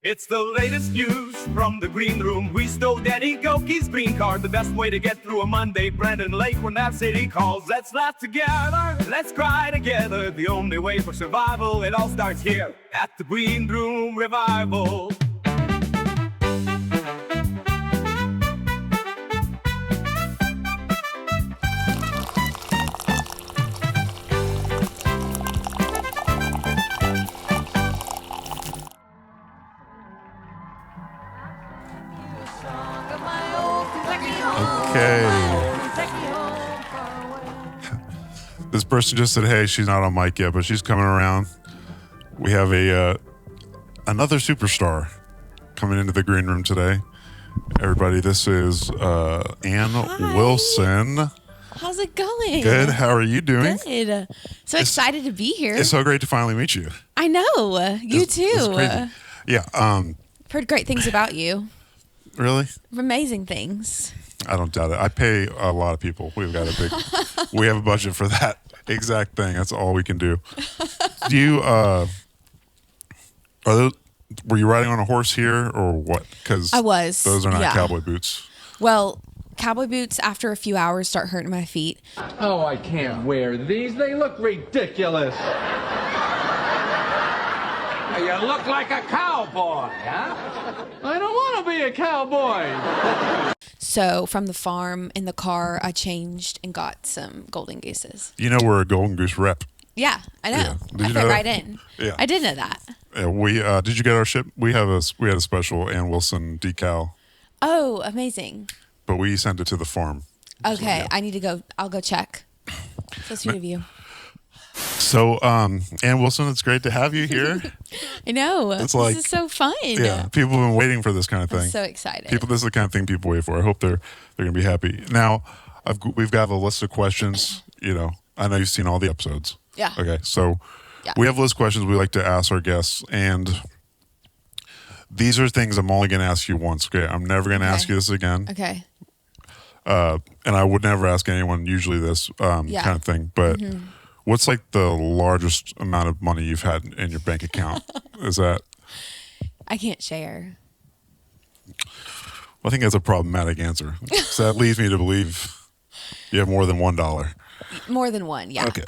It's the latest news from the green room. We stole Danny Gokey's green card. The best way to get through a Monday. Brandon Lake when that city calls. Let's laugh together. Let's cry together. The only way for survival. It all starts here at the Green Room Revival. Okay. This person just said, hey, she's not on mic yet, but she's coming around. We have another superstar coming into the green room today. Everybody, this is Ann Hi. Wilson. How's it going? Good. How are you doing? Good. So excited to be here. It's so great to finally meet you. I know. You too. It's crazy. Yeah. Heard great things about you. Really? Amazing things. I don't doubt it. I pay a lot of people. We have a budget for that exact thing. That's all we can do. Do you, were you riding on a horse here or what? Because I was. Those are not yeah. cowboy boots. Well, cowboy boots after a few hours start hurting my feet. Oh, I can't wear these. They look ridiculous. You look like a cowboy, huh? I don't want to be a cowboy. So from the farm in the car, I changed and got some golden gooses. You know we're a golden goose rep. Yeah, I know. Yeah. Did I you fit know right that? in. Yeah. I did know that. Yeah, we did you get our ship? We had a special Ann Wilson decal, Oh, amazing. but we sent it to the farm. Okay, yeah. I need to go. I'll go check. So sweet of you. So, Ann Wilson, it's great to have you here. I know. It's like- this is so fun. Yeah, people have been waiting for this kind of thing. I'm so excited. This is the kind of thing people wait for. I hope they're going to be happy. Now, we've got a list of questions. You know, I know you've seen all the episodes. Yeah. Okay, so Yeah. we have a list of questions we like to ask our guests, and these are things I'm only going to ask you once. Okay, I'm never going to ask you this again. Okay. And I would never ask anyone usually this kind of thing. But what's like the largest amount of money you've had in your bank account? Is that? I can't share. Well, I think that's a problematic answer. So that leads me to believe you have more than $1. More than one, yeah. Okay.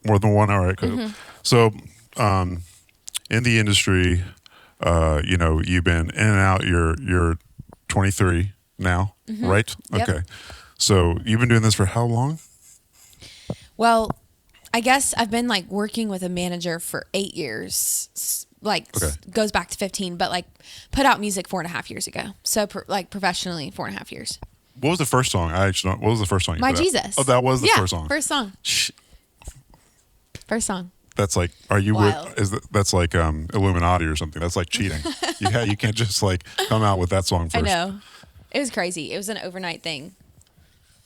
More than one? All right, good. So in the industry, you've been in and out. You're 23 now, right? Yep. Okay. So you've been doing this for how long? Well, I guess I've been like working with a manager for 8 years. Goes back to 15, but like put out music 4.5 years ago. So professionally 4.5 years. What was the first song? What was the first song you My put out? Jesus. Oh, that was the first song. First song. First song. That's like, are you Wild. that's like Illuminati or something? That's like cheating. You can't just like come out with that song first. I know. It was crazy. It was an overnight thing.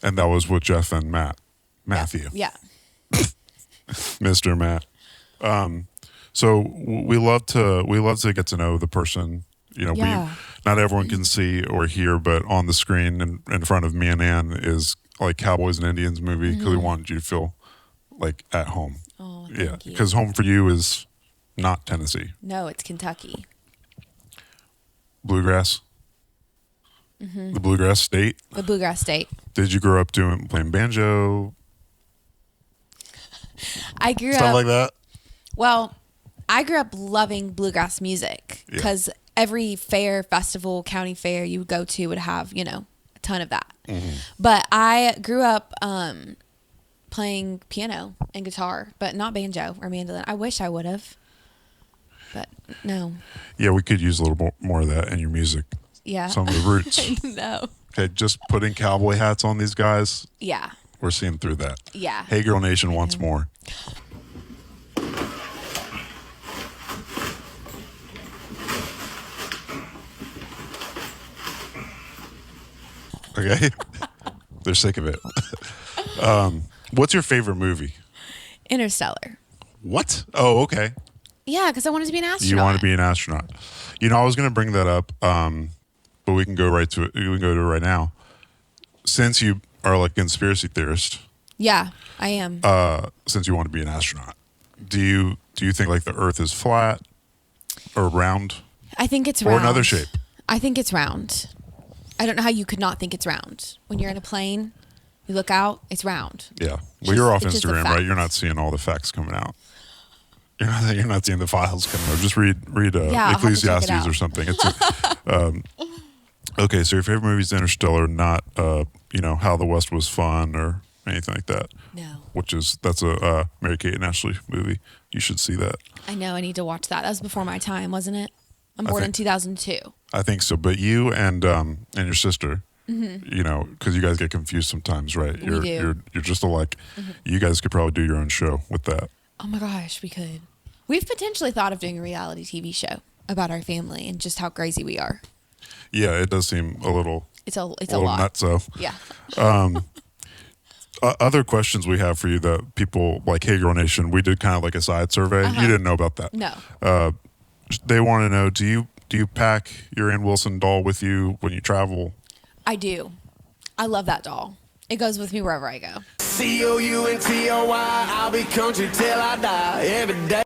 And that was with Jeff and Matthew. Yeah. Mr. Matt. So we love to get to know the person. You know, Yeah. not everyone can see or hear, but on the screen in front of me and Ann is like Cowboys and Indians movie because we wanted you to feel like at home. Oh, Yeah, thank you. because home for you is not Tennessee. No, it's Kentucky. Bluegrass. The Bluegrass State. The Bluegrass State. Did you grow up playing banjo, I grew stuff up like that? Well, I grew up loving bluegrass music because every fair, festival, county fair you would go to would have, a ton of that. But I grew up playing piano and guitar, but not banjo or mandolin. I wish I would have, but no. Yeah, we could use a little more of that in your music. Yeah. Some of the roots. No. Okay, just putting cowboy hats on these guys. Yeah. We're seeing through that. Yeah. Hey Girl Nation wants more. Okay. They're sick of it. What's your favorite movie? Interstellar. What? Oh, okay. Yeah, because I wanted to be an astronaut. You want to be an astronaut. You know, I was going to bring that up, but we can go right to it. We can go to it right now. Since you are like a conspiracy theorist, Yeah, I am. since you want to be an astronaut, do you think like the Earth is flat or round? I think it's or round. another shape? I think it's round. I don't know how you could not think it's round. When you're in a plane, you look out, it's round. Yeah. Well, you're off It's just a Instagram, right? fact. You're not seeing all the facts coming out. You're not seeing the files coming out. Just read I'll have to check it Ecclesiastes out. or something. Okay, so your favorite movie is Interstellar, not How the West Was Fun or anything like that. No. That's a Mary-Kate and Ashley movie. You should see that. I know. I need to watch that. That was before my time, wasn't it? I'm born in 2002. I think so. But you and your sister, because you guys get confused sometimes, right? We do. You're just alike. You guys could probably do your own show with that. Oh my gosh, we could. We've potentially thought of doing a reality TV show about our family and just how crazy we are. Yeah, it does seem a little. It's a little lot. nutso. Yeah. Other questions we have for you that people like, Hey Girl Nation, we did kind of like a side survey. You didn't know about that. No. They want to know, do you pack your Ann Wilson doll with you when you travel? I do. I love that doll. It goes with me wherever I go. COUNTOY, I'll be country till I die every day.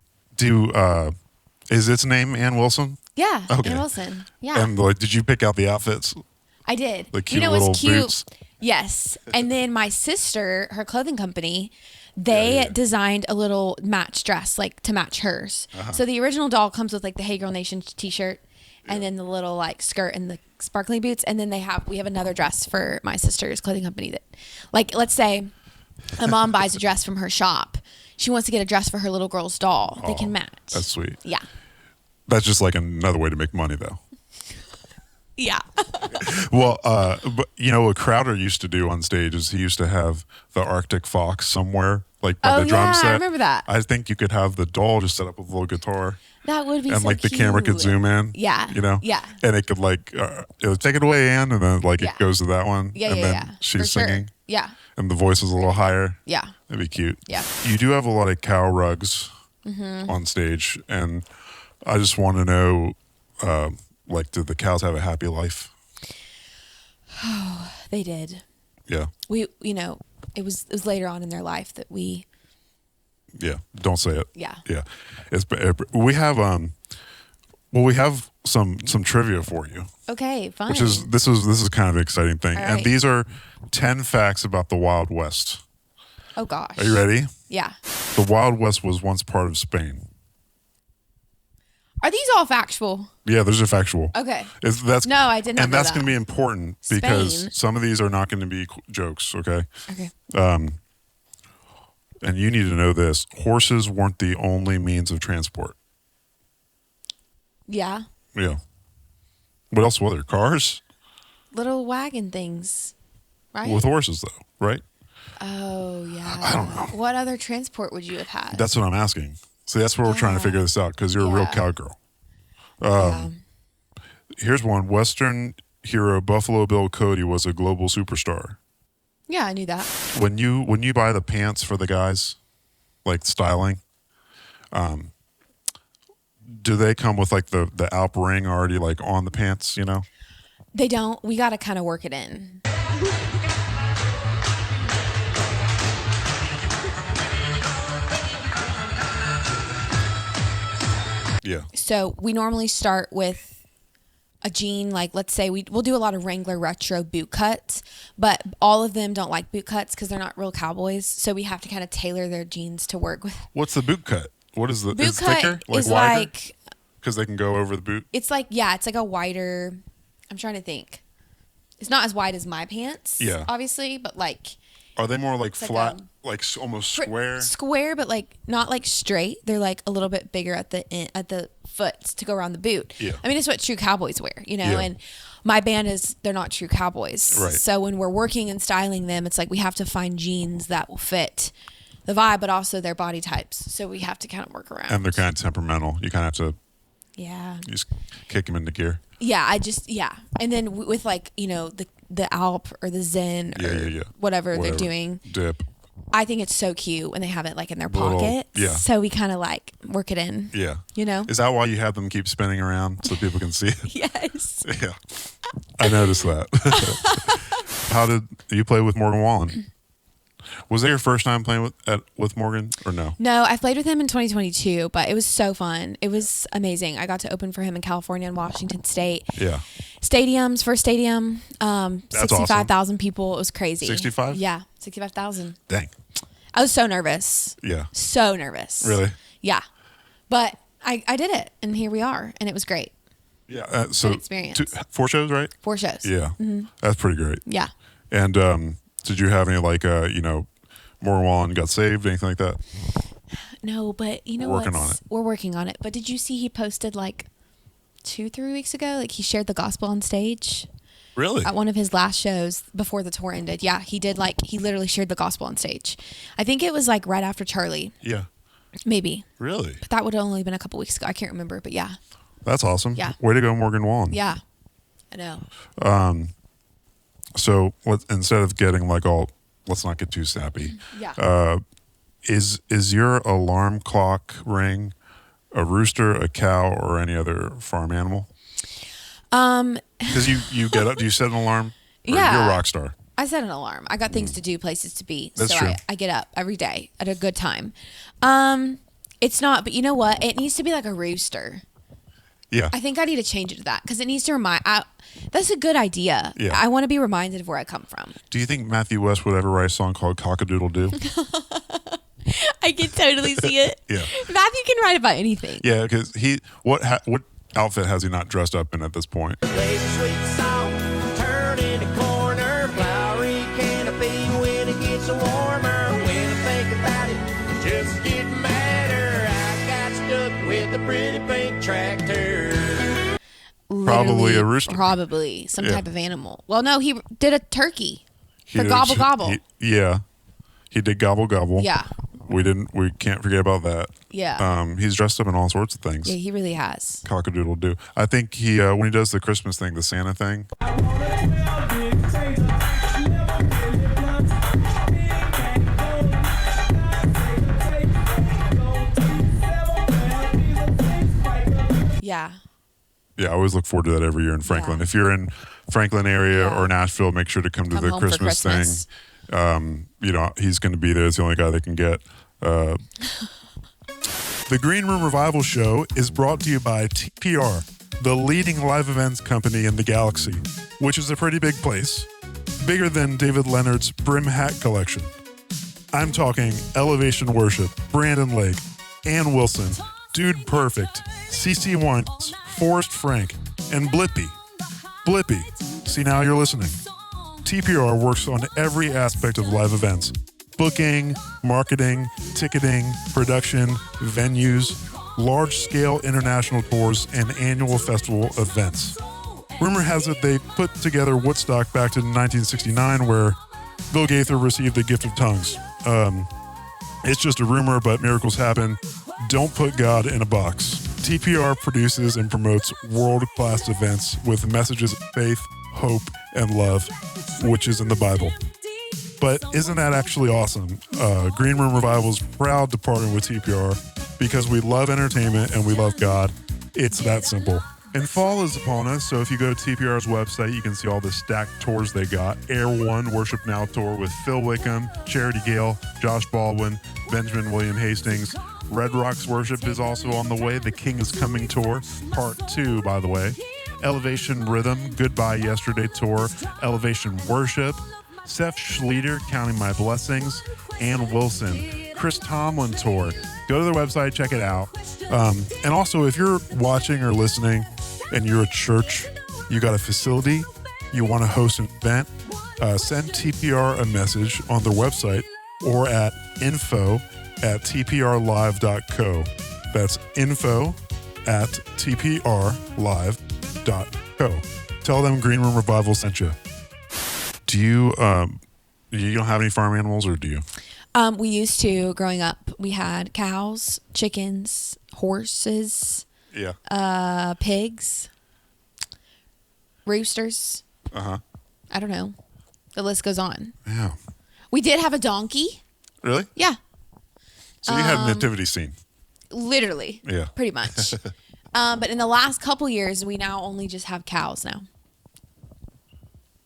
Is its name Ann Wilson? Yeah. Okay. Ann Wilson. Yeah. And did you pick out the outfits? I did. The cute what's little cute? boots? Yes. And then my sister, her clothing company, they designed a little match dress, like to match hers. So the original doll comes with like the Hey Girl Nation t-shirt and then the little like skirt and the sparkly boots. And then we have another dress for my sister's clothing company that, like, let's say a mom buys a dress from her shop. She wants to get a dress for her little girl's doll. They can match. That's sweet. Yeah. That's just like another way to make money, though. Yeah. Well, but what Crowder used to do on stage is he used to have the Arctic Fox somewhere, like by the drum set. I remember that. I think you could have the doll just set up with a little guitar, That would be and so like the cute. camera could zoom in. Yeah. Yeah. And it could like it would take it away, Ann, and then like Yeah. it goes to that one, Yeah, and yeah, then yeah. she's For sure. singing, Yeah. and the voice is a little higher. Yeah. That'd be cute. Yeah. You do have a lot of cow rugs on stage, and I just want to know, did the cows have a happy life? They did. Yeah. We, it was later on in their life that we. Yeah. Don't say it. Yeah. Yeah. We have some trivia for you, Okay, fine. which is this is kind of an exciting thing, All and right. these are 10 facts about the Wild West. Oh gosh. Are you ready? Yeah. The Wild West was once part of Spain. Are these all factual? Yeah, those are factual. Okay. That's No, I did not And know that's that. going to be important because Spain. some of these are not going to be jokes. Okay. Okay. And you need to know this: horses weren't the only means of transport. Yeah. Yeah. What else were there? Cars Little wagon things, right? with horses, though, right? Oh yeah. I don't know. What other transport would you have had? That's what I'm asking. So that's where we're trying to figure this out because you're a real Yeah. cowgirl. Yeah. Here's one: Western hero Buffalo Bill Cody was a global superstar. Yeah, I knew that. When you buy the pants for the guys, like styling, do they come with like the Alp ring already like on the pants? They don't. We got to kind of work it in. Yeah. So we normally start with a jean, like let's say we'll do a lot of Wrangler retro boot cuts, but all of them don't like boot cuts because they're not real cowboys. So we have to kind of tailor their jeans to work with. What's the boot cut? What is the Boot is it cut thicker? is wider? like, Because they can go over the boot. it's like a wider, I'm trying to think. It's not as wide as my pants, Yeah. obviously, but like Are they more like like flat, a- like almost square? Square, but like not like straight. They're like a little bit bigger at the foot to go around the boot. Yeah. I mean, it's what true cowboys wear, Yeah. and my band they're not true cowboys. Right. So when we're working and styling them, it's like we have to find jeans that will fit the vibe, but also their body types. So we have to kind of work around. And they're kind of temperamental. You kind of have to yeah. just kick them into gear. Yeah, and then with like the Alp or the Zen or Yeah. whatever they're doing. Dip. I think it's so cute when they have it like in their Little- pocket. yeah. So we kind of like work it in. Yeah. You know? Is that why you have them keep spinning around so people can see it? Yes. Yeah. I noticed that. How did you play with Morgan Wallen? Was that your first time playing with Morgan or no? No, I played with him in 2022, but it was so fun. It was amazing. I got to open for him in California and Washington State. Yeah. Stadiums, first stadium, That's 65,000 people. It was crazy. 65? Yeah, 65,000. Dang. I was so nervous. Yeah. So nervous. Really? Yeah. But I did it, and here we are, and it was great. Yeah. So Good experience. 4 shows, right? 4 shows. Yeah. That's pretty great. Yeah. And did you have any Morgan Wallen got saved, anything like that? No, but you know We're what? working on it. We're working on it. But did you see he posted 2-3 weeks ago? He shared the gospel on stage Really? at one of his last shows before the tour ended. Yeah, he did. He literally shared the gospel on stage. I think it was right after Charlie, Yeah. maybe. Really? But that would have only been a couple weeks ago. I can't remember. But yeah, That's awesome. Yeah. Way to go, Morgan Wallen. yeah, I know. So instead of getting let's not get too sappy. Yeah. Is your alarm clock ring a rooster, a cow, or any other farm animal? Because you get up, do you set an alarm? Or Yeah. You're a rock star. I set an alarm. I got things to do, places to be. That's so true. I get up every day at a good time. It's not, but you know what? It needs to be like a rooster. Yeah. I think I need to change it to that because it needs to remind. That's a good idea. Yeah. I want to be reminded of where I come from. Do you think Matthew West would ever write a song called Cock-a-Doodle-Doo? I can totally see it. Yeah. Matthew can write about anything. Yeah, because what outfit has he not dressed up in at this point? Baby, sweet salt, turn in the corner, flowery canopy when it gets warmer. When I think about it, just get madder. I got stuck with a pretty pink tractor. Probably a rooster. Probably some Yeah. type of animal. Well, no, he did a turkey He for did- gobble gobble. He did gobble gobble. Yeah. We can't forget about that. Yeah. He's dressed up in all sorts of things. Yeah, he really has. Cock-a-doodle-doo. I think he when he does the Christmas thing, the Santa thing. Yeah. Yeah, I always look forward to that every year in Franklin. Yeah. If you're in Franklin area Yeah. or Nashville, make sure to come to Come the home for Christmas Christmas. thing. He's going to be there. It's the only guy they can get. The Green Room Revival Show is brought to you by TPR, the leading live events company in the galaxy, which is a pretty big place. Bigger than David Leonard's Brim Hat collection. I'm talking Elevation Worship, Brandon Lake, Ann Wilson, Dude Perfect, CC Wines, Forrest Frank, and Blippy. Blippy. See, now you're listening. TPR works on every aspect of live events. Booking, marketing, ticketing, production, venues, large-scale international tours, and annual festival events. Rumor has it they put together Woodstock back in 1969 where Bill Gaither received the gift of tongues. It's just a rumor, but miracles happen. Don't put God in a box. TPR produces and promotes world-class events with messages of faith, hope, and love, which is in the Bible. But isn't that actually awesome? Green Room Revival is proud to partner with TPR because we love entertainment and we love God. It's that simple. And fall is upon us, so if you go to TPR's website, you can see all the stacked tours they got. Air One Worship Now Tour with Phil Wickham, Charity Gale, Josh Baldwin, Benjamin William Hastings. Red Rocks Worship is also on the way. The King is Coming Tour, Part 2, by the way. Elevation Rhythm, Goodbye Yesterday Tour, Elevation Worship, Seth Schleter, Counting My Blessings, Ann Wilson, Chris Tomlin Tour. Go to their website, check it out. And also, if you're watching or listening and you're a church, you got a facility, you want to host an event, send TPR a message on their website or at info@tprlive.co. That's info@tprlive.co. Tell them Green Room Revival sent you. Do you don't have any farm animals, or do you? We used to growing up. We had cows, chickens, horses, Yeah. pigs, roosters. Uh-huh. I don't know. The list goes on. Yeah. We did have a donkey. Really? Yeah, So you had a nativity scene. literally. Yeah. Pretty much. But in the last couple years, we now only just have cows now.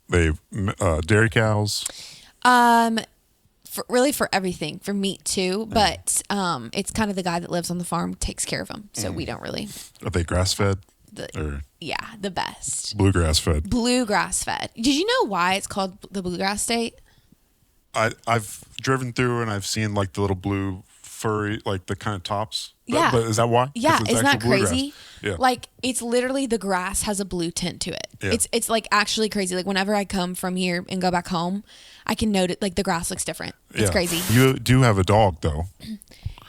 They've dairy cows. really for everything, for meat too. But it's kind of the guy that lives on the farm takes care of them, so we don't really. Are they grass fed? Yeah, the best. Bluegrass fed. Bluegrass fed. Did you know why it's called the Bluegrass State? I've driven through and I've seen like the little blue furry, like the kind of tops. Yeah. But is that why? Yeah, It's isn't that actual bluegrass. crazy? Yeah. Like it's literally the grass has a blue tint to it. Yeah. It's like actually crazy. Like whenever I come from here and go back home, I can note it. Like the grass looks different. It's crazy. You do have a dog though.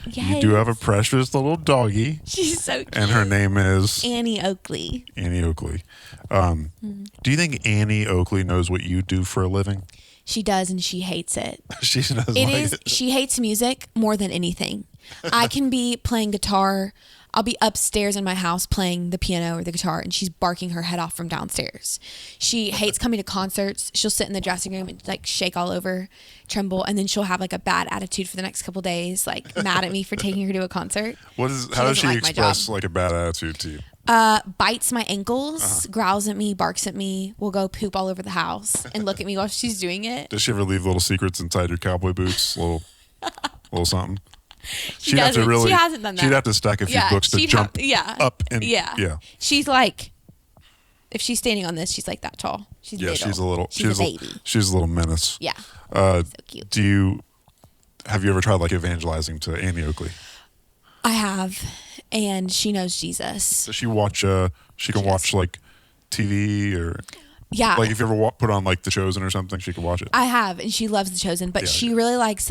Yes. You do have a precious little doggy. She's so cute. And her name is Annie Oakley. Annie Oakley. Do you think Annie Oakley knows what you do for a living? She does, and she hates it. She doesn't It like is. it. She hates music more than anything. I can be playing guitar. I'll be upstairs in my house playing the piano or the guitar, and she's barking her head off from downstairs. She hates coming to concerts. She'll sit in the dressing room and like shake all over, tremble, and then she'll have like a bad attitude for the next couple days, like mad at me for taking her to a concert. How does doesn't she like my express job. like a bad attitude to you? Bites my ankles, growls at me, barks at me, will go poop all over the house and look at me while she's doing it. Does she ever leave little secrets inside your cowboy boots? Little something. She hasn't done that. She'd have to stack a few books to she'd jump have- up and yeah. She's like, if she's standing on this, she's like that tall. She's yeah. little. She's a little. She's a baby. She's a little menace. Yeah. So cute. Have you ever tried like evangelizing to Annie Oakley? I have, and she knows Jesus. Does she watch? She can watch like TV or Yeah. like if you ever put on like The Chosen or something, she can watch it. I have, and she loves The Chosen, but Yeah, she yeah. really likes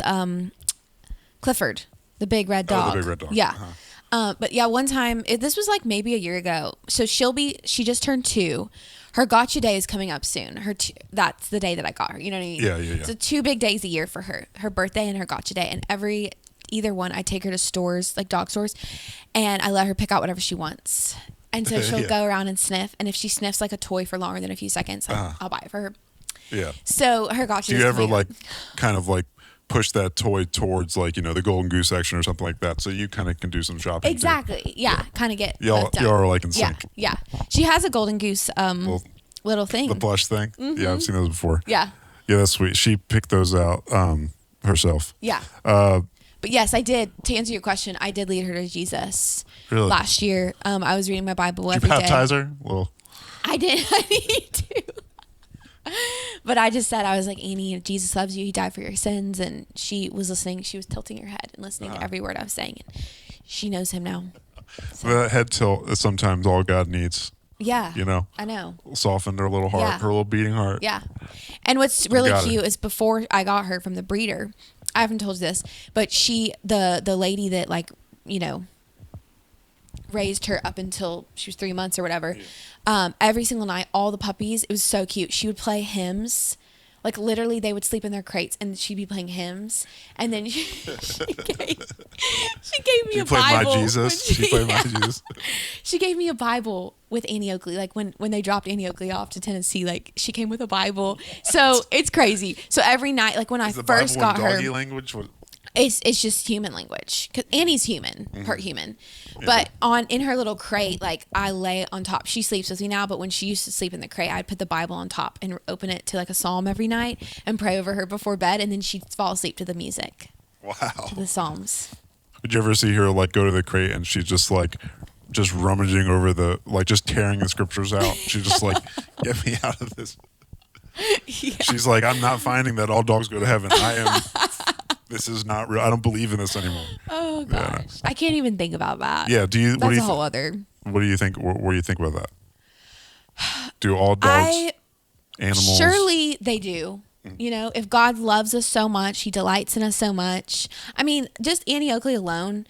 Clifford, the big red dog. the big red dog. Yeah. Uh-huh. But yeah, one time, this was like maybe a year ago. So she just turned 2. Her gotcha day is coming up soon. That's the day that I got her. You know what I mean? Yeah. So 2 big days a year for her birthday and her gotcha day. And either one, I take her to stores, like dog stores, and I let her pick out whatever she wants. And so she'll Yeah. go around and sniff. And if she sniffs like a toy for longer than a few seconds, I'll buy it for her. Yeah. So her gotcha Do you is ever coming up. like kind of like push that toy towards like the Golden Goose section or something like that, so you kind of can do some shopping? too? Exactly. Yeah. Kind of get Y'all both done. are like in Yeah. sync. Yeah. She has a golden goose little thing. The plush thing. Yeah, I've seen those before. Yeah. Yeah, that's sweet. She picked those out herself. Yeah. But yes, I did. To answer your question, I did lead her to Jesus Really? last year. I was reading my Bible Did every you day. baptize her? Well, I did. I need to. But I just said, I was like, Annie, Jesus loves you. He died for your sins. And she was listening. She was tilting her head and listening to every word I was saying. And she knows him now. the head tilt is sometimes all God needs. Yeah. I know. Soften her little heart, Yeah. her little beating heart. Yeah. And what's really got cute it. is before I got her from the breeder, I haven't told you this, but the lady that raised her up until she was 3 months or whatever, every single night, all the puppies, it was so cute. She would play hymns. Like literally they would sleep in their crates and she'd be playing hymns. And then she gave me She a played Bible. My Jesus. She played My Jesus. She gave me a Bible with Annie Oakley. Like when they dropped Annie Oakley off to Tennessee, like she came with a Bible. So it's crazy. So every night, like when I Is the first Bible got in her, doggy language? What? it's just human language. 'Cause Annie's human, part human. Yeah. But in her little crate, like I lay on top. She sleeps with me now, but when she used to sleep in the crate, I'd put the Bible on top and open it to like a psalm every night and pray over her before bed, and then she'd fall asleep to the music, Wow. the psalms. Would you ever see her like go to the crate and she's just rummaging over just tearing the scriptures out? She's just like, get me out of this. Yeah. She's like, I'm not finding that all dogs go to heaven. This is not real. I don't believe in this anymore. Oh gosh, I can't even think about that. Yeah. That's what do you a whole other. What do you think? What do you think about that? Do all dogs, animals? Surely they do. If God loves us so much, He delights in us so much. I mean, just Annie Oakley alone,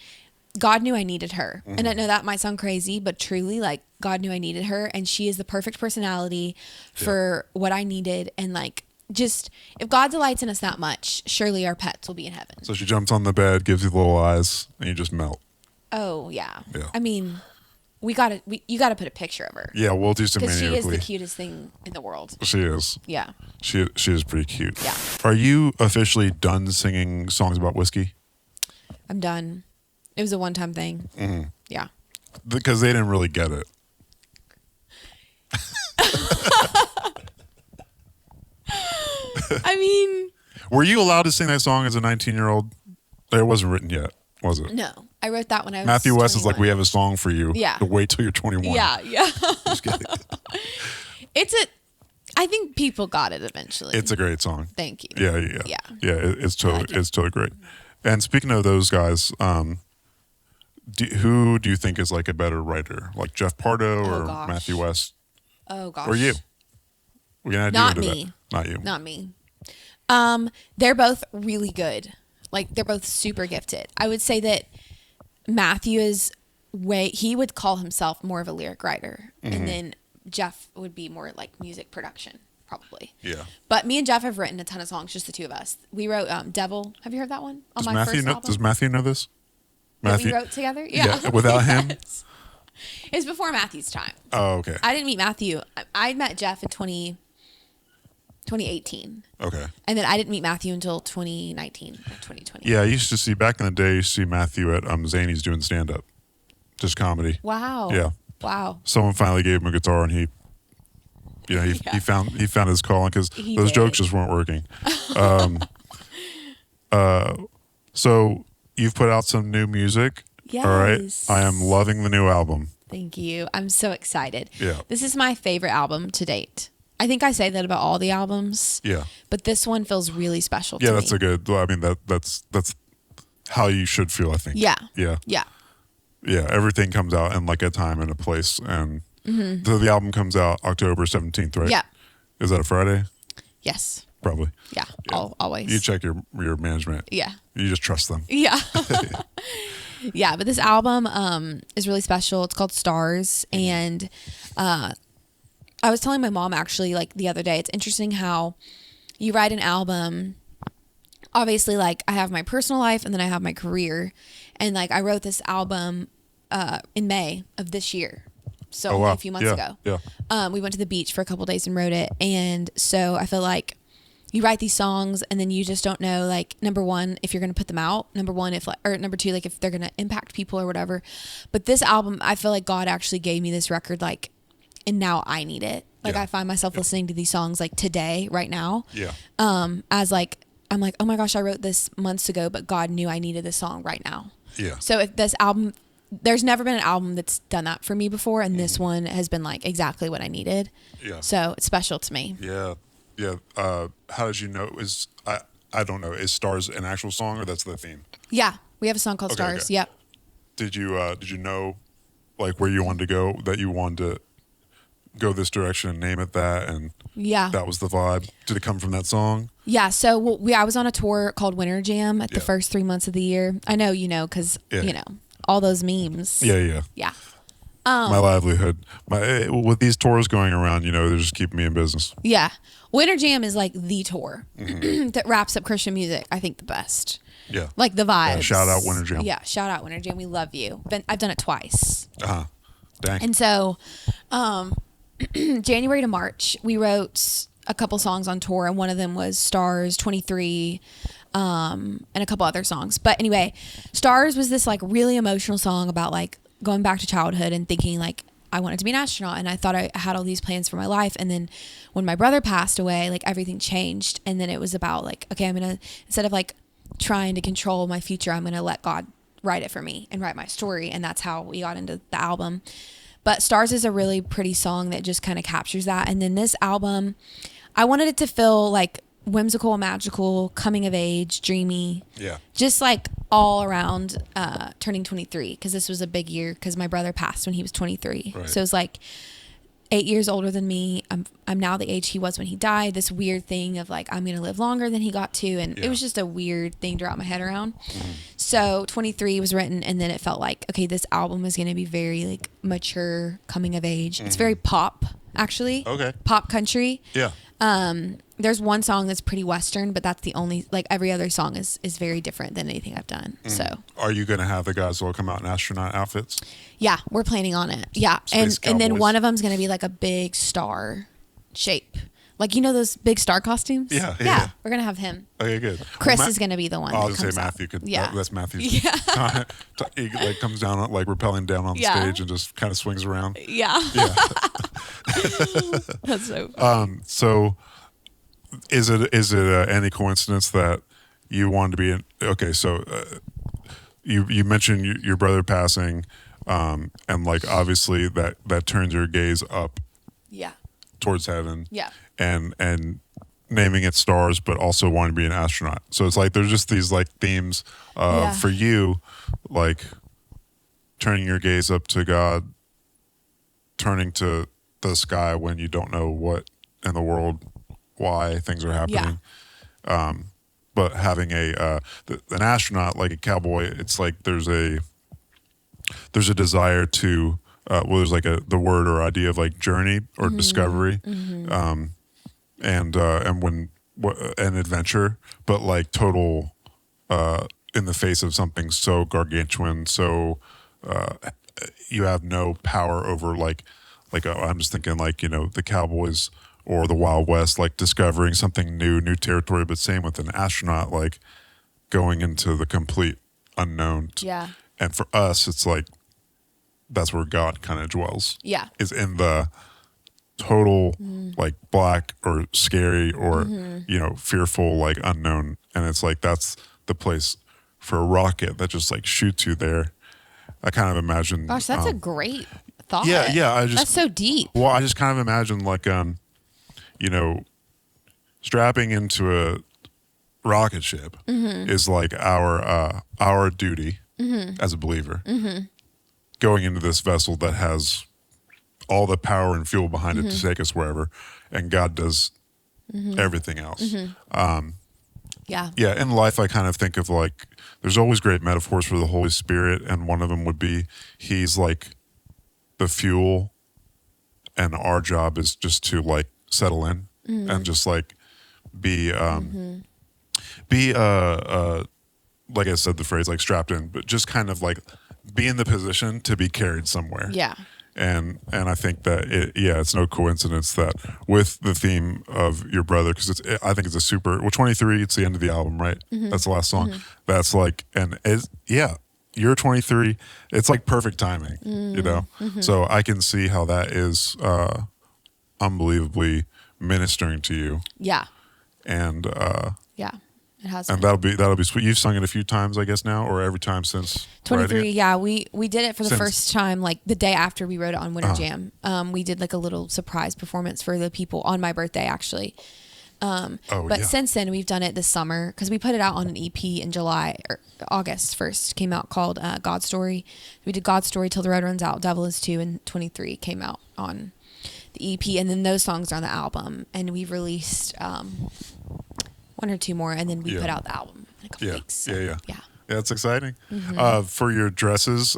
God knew I needed her. And I know that might sound crazy, but truly, like, God knew I needed her. And she is the perfect personality for what I needed. And, like, just if God delights in us that much, surely our pets will be in heaven. So she jumps on the bed, gives you little eyes, and you just melt. Oh, yeah. Yeah. I mean, you got to put a picture of her. Yeah, we'll do some Because she Annie is the Oakley. cutest thing in the world. She is. Yeah. She is pretty cute. Yeah. Are you officially done singing songs about whiskey? I'm done. It was a one-time thing. Mm-hmm. Yeah. Because they didn't really get it. I mean, Were you allowed to sing that song as a 19-year-old? It wasn't written yet, was it? No, I wrote that when I was Matthew West is like, 21. we have a song for you. Yeah. To wait till you're 21. Yeah. Just kidding. I think people got it eventually. It's a great song. Thank you. Yeah. It's totally great. And speaking of those guys, who do you think is like a better writer, like Jeff Pardo or gosh. Matthew West, Oh gosh. or you? We're gonna Not do me. that. Not you. Not me. They're both really good. Like they're both super gifted. I would say that Matthew is he would call himself more of a lyric writer, and then Jeff would be more like music production, probably. Yeah. But me and Jeff have written a ton of songs, just the two of us. We wrote Devil. Have you heard that one? On Does my Matthew first know? album. Does Matthew know this? That we wrote together? Yeah. Without him? Yes. It was before Matthew's time. Oh, okay. I didn't meet Matthew. I met Jeff in 2018. Okay. And then I didn't meet Matthew until 2019 or 2020. Yeah, I used to see back in the day. I used to see Matthew at Zany's doing stand up, just comedy. Wow. Yeah. Wow. Someone finally gave him a guitar, and he Yeah. found his calling because He those did. jokes just weren't working. So you've put out some new music. All right. Yes. I am loving the new album. Thank you. I'm so excited. Yeah. This is my favorite album to date. I think I say that about all the albums. Yeah. But this one feels really special to Yeah, me. that's a good. I mean, that's how you should feel. I think. Yeah. Yeah. Yeah. Yeah. Everything comes out in like a time and a place, and so the album comes out October 17th, right? Yeah. Is that a Friday? Yes. Probably. Yeah. Yeah. Always. You check your management. Yeah. You just trust them. Yeah. Yeah, but this album is really special. It's called Stars, and I was telling my mom actually like the other day, it's interesting how you write an album. Obviously, like I have my personal life and then I have my career, and like I wrote this album in May of this year. So Oh, only wow. a few months ago. Yeah. We went to the beach for a couple days and wrote it, and so I feel like you write these songs and then you just don't know, like, number one, if you're going to put them out, number one, or number two, like if they're going to impact people or whatever. But this album, I feel like God actually gave me this record, like, and now I need it. Like Yeah. I find myself listening to these songs like today, right now. Yeah. As like, I'm like, oh my gosh, I wrote this months ago, but God knew I needed this song right now. Yeah. So if this album, there's never been an album that's done that for me before. And this one has been like exactly what I needed. Yeah. So it's special to me. Yeah. Yeah. How did you know? I don't know. Is Stars an actual song or that's the theme? Yeah. We have a song called Okay, Stars. okay. Yep. Did you know like where you wanted to go, that you wanted to go this direction and name it that, and Yeah. that was the vibe? Did it come from that song? Yeah. So I was on a tour called Winter Jam at the Yeah. first 3 months of the year. I know, because, Yeah. all those memes. Yeah. Yeah. My livelihood. With these tours going around, they're just keeping me in business. Yeah. Winter Jam is like the tour Mm-hmm. that wraps up Christian music, I think, the best. Yeah. Like the vibes. Shout out Winter Jam. Yeah. Shout out Winter Jam. We love you. I've done it twice. Dang. And so, January to March, we wrote a couple songs on tour, and one of them was Stars 23, and a couple other songs. But anyway, Stars was this like really emotional song about like going back to childhood and thinking like I wanted to be an astronaut, and I thought I had all these plans for my life. And then when my brother passed away, like everything changed. And then it was about like, okay, instead of like trying to control my future, I'm going to let God write it for me and write my story. And that's how we got into the album. But Stars is a really pretty song that just kind of captures that. And then this album, I wanted it to feel like whimsical, magical, coming of age, dreamy. Yeah. Just like all around turning 23, because this was a big year because my brother passed when he was 23. Right. So it was like 8 years older than me. I'm now the age he was when he died. This weird thing of like, I'm going to live longer than he got to. And Yeah. it was just a weird thing to wrap my head around. So 23 was written, and then it felt like, okay, this album is going to be very like mature, coming of age. It's very pop, actually. Okay. Pop country. Yeah. There's one song that's pretty Western, but that's the only, like every other song is very different than anything I've done. So Are you going to have the guys who will come out in astronaut outfits? yeah, we're planning on it. Yeah. Space And then Cowboys. one of them's going to be like a big star shape. Like, those big star costumes? Yeah. We're going to have him. Okay, good. Chris Well, is going to be the one. I that was going to say comes out. Matthew could. Yeah. That's Matthew. Yeah. He like comes down, like rappelling down on the Yeah. stage and just kind of swings around. Yeah. Yeah. That's so funny. So is it any coincidence that you wanted to be in? Okay, so you mentioned your brother passing, and like obviously that turns your gaze up Yeah. towards heaven. Yeah. And naming it stars, but also wanting to be an astronaut. So it's like there's just these like themes for you, like turning your gaze up to God, turning to the sky when you don't know what in the world, why things are happening. But having an astronaut, like a cowboy, it's like there's a desire to there's like the word or idea of like journey or discovery, and when an adventure, but like total in the face of something so gargantuan, so you have no power over like I'm just thinking like, you know, the Cowboys or the Wild West, like discovering something new territory, but same with an astronaut, like going into the complete unknown. Yeah. And for us, it's like that's where God kind of dwells. Yeah. Is in the total like black or scary or you know, fearful, like unknown. And it's like that's the place for a rocket that just like shoots you there. I kind of imagine. Gosh, that's a great thought. Yeah. That's so deep. Well, I just kind of imagine like you know, strapping into a rocket ship is like our duty as a believer. Going into this vessel that has all the power and fuel behind it to take us wherever, and God does everything else. Yeah. Yeah, in life, I kind of think of like there's always great metaphors for the Holy Spirit, and one of them would be He's like the fuel, and our job is just to like settle in and just like be like I said, the phrase like strapped in, but just kind of like be in the position to be carried somewhere. Yeah. And I think that it's no coincidence that with the theme of your brother, because I think it's a super. Well, 23, it's the end of the album, right? That's the last song. That's like, and you're 23. It's like perfect timing, you know. So I can see how that is unbelievably ministering to you. Yeah. And Yeah. It has. and been. that'll be sweet. You've sung it a few times, I guess now, or every time since 23. writing it? Yeah, we did it for the Since- first time like the day after we wrote it on Winter Jam. We did like a little surprise performance for the people on my birthday actually. But since then we've done it this summer because we put it out on an EP in July or August 1st came out called God Story. We did God Story Till the Road Runs Out, Devil Is Two, and 23 came out on the EP, and then those songs are on the album, and we've released one or two more, and then we put out the album in a couple weeks. So, Yeah, yeah. it's exciting. For your dresses,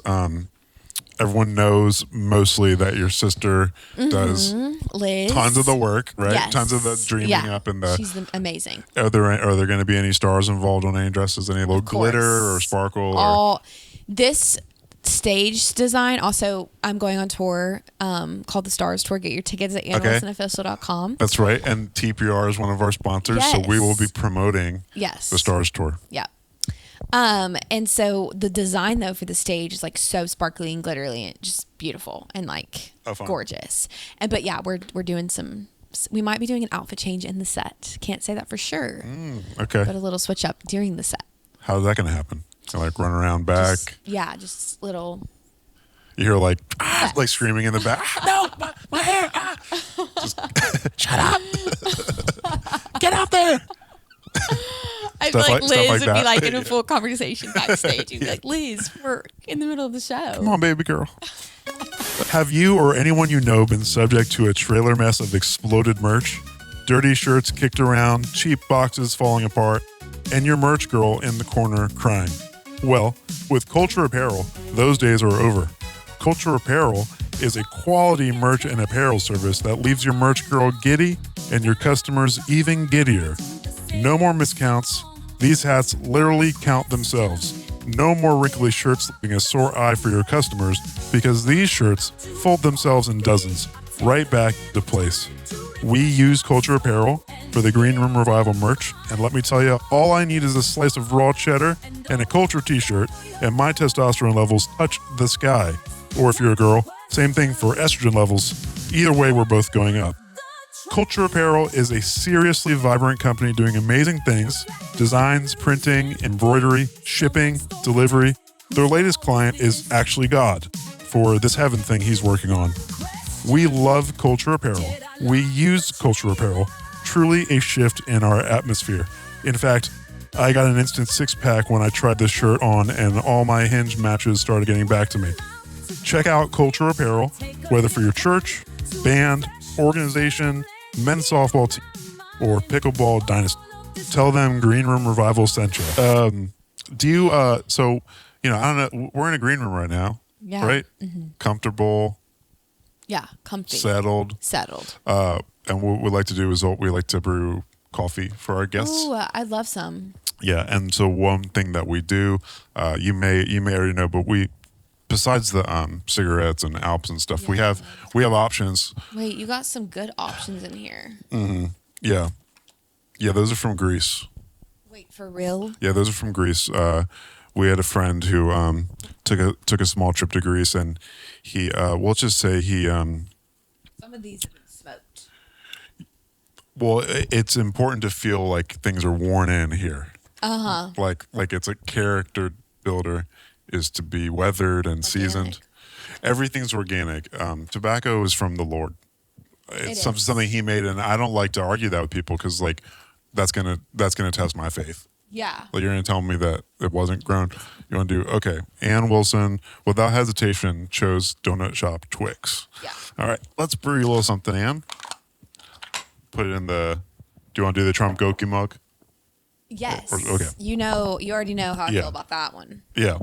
everyone knows mostly that your sister does Liz. tons of the work, right? Yes. Tons of the dreaming up and the. She's amazing. Are there going to be any stars involved on any dresses? Any little glitter or sparkle? All this stage design. Also, I'm going on tour called the Stars Tour. Get your tickets at AnnWilsonOfficial.com. That's right. And TPR is one of our sponsors, so we will be promoting the Stars Tour. Yeah. And so the design though for the stage is like so sparkly and glittery and just beautiful and like gorgeous. But yeah, we're doing we might be doing an outfit change in the set. Can't say that for sure. Okay. But a little switch up during the set. How's that going to happen? So like run around back. Just little. You hear like like screaming in the back. No, my hair. Just shut up. Get out there. I feel like Liz would be that. like in a full conversation backstage. You'd be like, Liz, we're in the middle of the show. Come on, baby girl. Have you or anyone you know been subject to a trailer mess of exploded merch? Dirty shirts kicked around, cheap boxes falling apart, and your merch girl in the corner crying? Well, with Culture Apparel, those days are over. Culture Apparel is a quality merch and apparel service that leaves your merch girl giddy and your customers even giddier. No more miscounts. These hats literally count themselves. No more wrinkly shirts leaving a sore eye for your customers because these shirts fold themselves in dozens right back to place. We use Culture Apparel for the Green Room Revival merch, and let me tell you, all I need is a slice of raw cheddar and a Culture t-shirt, and my testosterone levels touch the sky. Or if you're a girl, same thing for estrogen levels. Either way, we're both going up. Culture Apparel is a seriously vibrant company doing amazing things: designs, printing, embroidery, shipping, delivery. Their latest client is actually God for this heaven thing he's working on. We love Culture Apparel. We use Culture Apparel. Truly a shift in our atmosphere. In fact, I got an instant six-pack when I tried this shirt on, and all my hinge matches started getting back to me. Check out Culture Apparel, whether for your church, band, organization, men's softball team, or pickleball dynasty. Tell them Green Room Revival sent you. Do you, I don't know, we're in a green room right now, Yeah. right? Comfortable, Yeah, comfy. settled. And what we like to do is we like to brew coffee for our guests. Ooh, I'd love some. Yeah, and so one thing that we do, you may already know, but besides the cigarettes and Alps and stuff, we have options. Wait, you got some good options in here. Yeah, those are from Greece. Wait, for real? Yeah, those are from Greece. We had a friend who took a small trip to Greece, and he we'll just say he Some of these have been smoked. well, it's important to feel like things are worn in here. Like it's a character builder is to be weathered and seasoned. Everything's organic. Tobacco is from the Lord. It's something he made, and I don't like to argue that with people because like that's gonna test my faith. Yeah. Like you're gonna tell me that it wasn't grown. You want to do okay? Ann Wilson, without hesitation, chose Donut Shop Twix. Yeah. All right, let's brew you a little something, Ann. Put it in the. Do you want to do the Trump Goki mug? Yes. Okay. You already know how I Yeah. feel about that one. Yeah.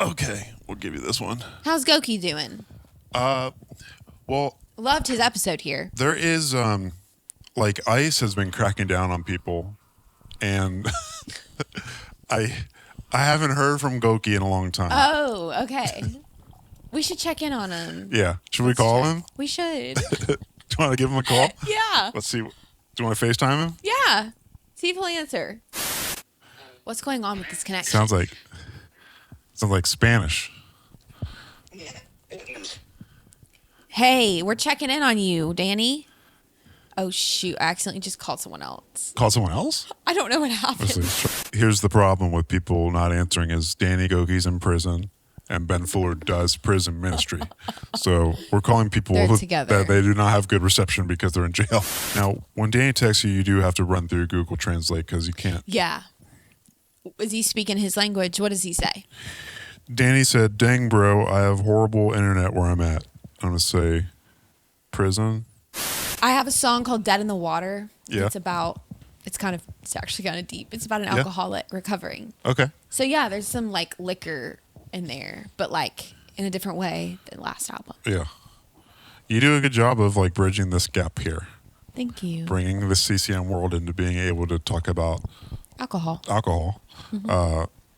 Okay, we'll give you this one. How's Goki doing? Well, Loved his episode here. there is like ICE has been cracking down on people, and I haven't heard from Goki in a long time. Oh, okay. We should check in on him. Yeah, should we call him? We should. Do you want to give him a call? Yeah. Let's see. Do you want to FaceTime him? Yeah. See if he'll answer. What's going on with this connection? Sounds like Spanish. Hey, we're checking in on you, Danny. Oh, shoot. I accidentally just called someone else. Call someone else? I don't know what Let's happened. see. Here's the problem with people not answering is Danny Goki's in prison and Ben Fuller does prison ministry. So we're calling people They're together. that they do not have good reception because they're in jail. Now, when Danny texts you, you do have to run through Google Translate because you can't. Yeah. Is he speaking his language? What does he say? Danny said, "Dang, bro, I have horrible internet where I'm at." I'm going to say prison. I have a song called Dead in the Water. Yeah. It's actually kind of deep. It's about an alcoholic recovering. Okay. So yeah, there's some like liquor in there, but like in a different way than last album. Yeah. You do a good job of like bridging this gap here, Thank you. bringing the CCM world into being able to talk about Alcohol.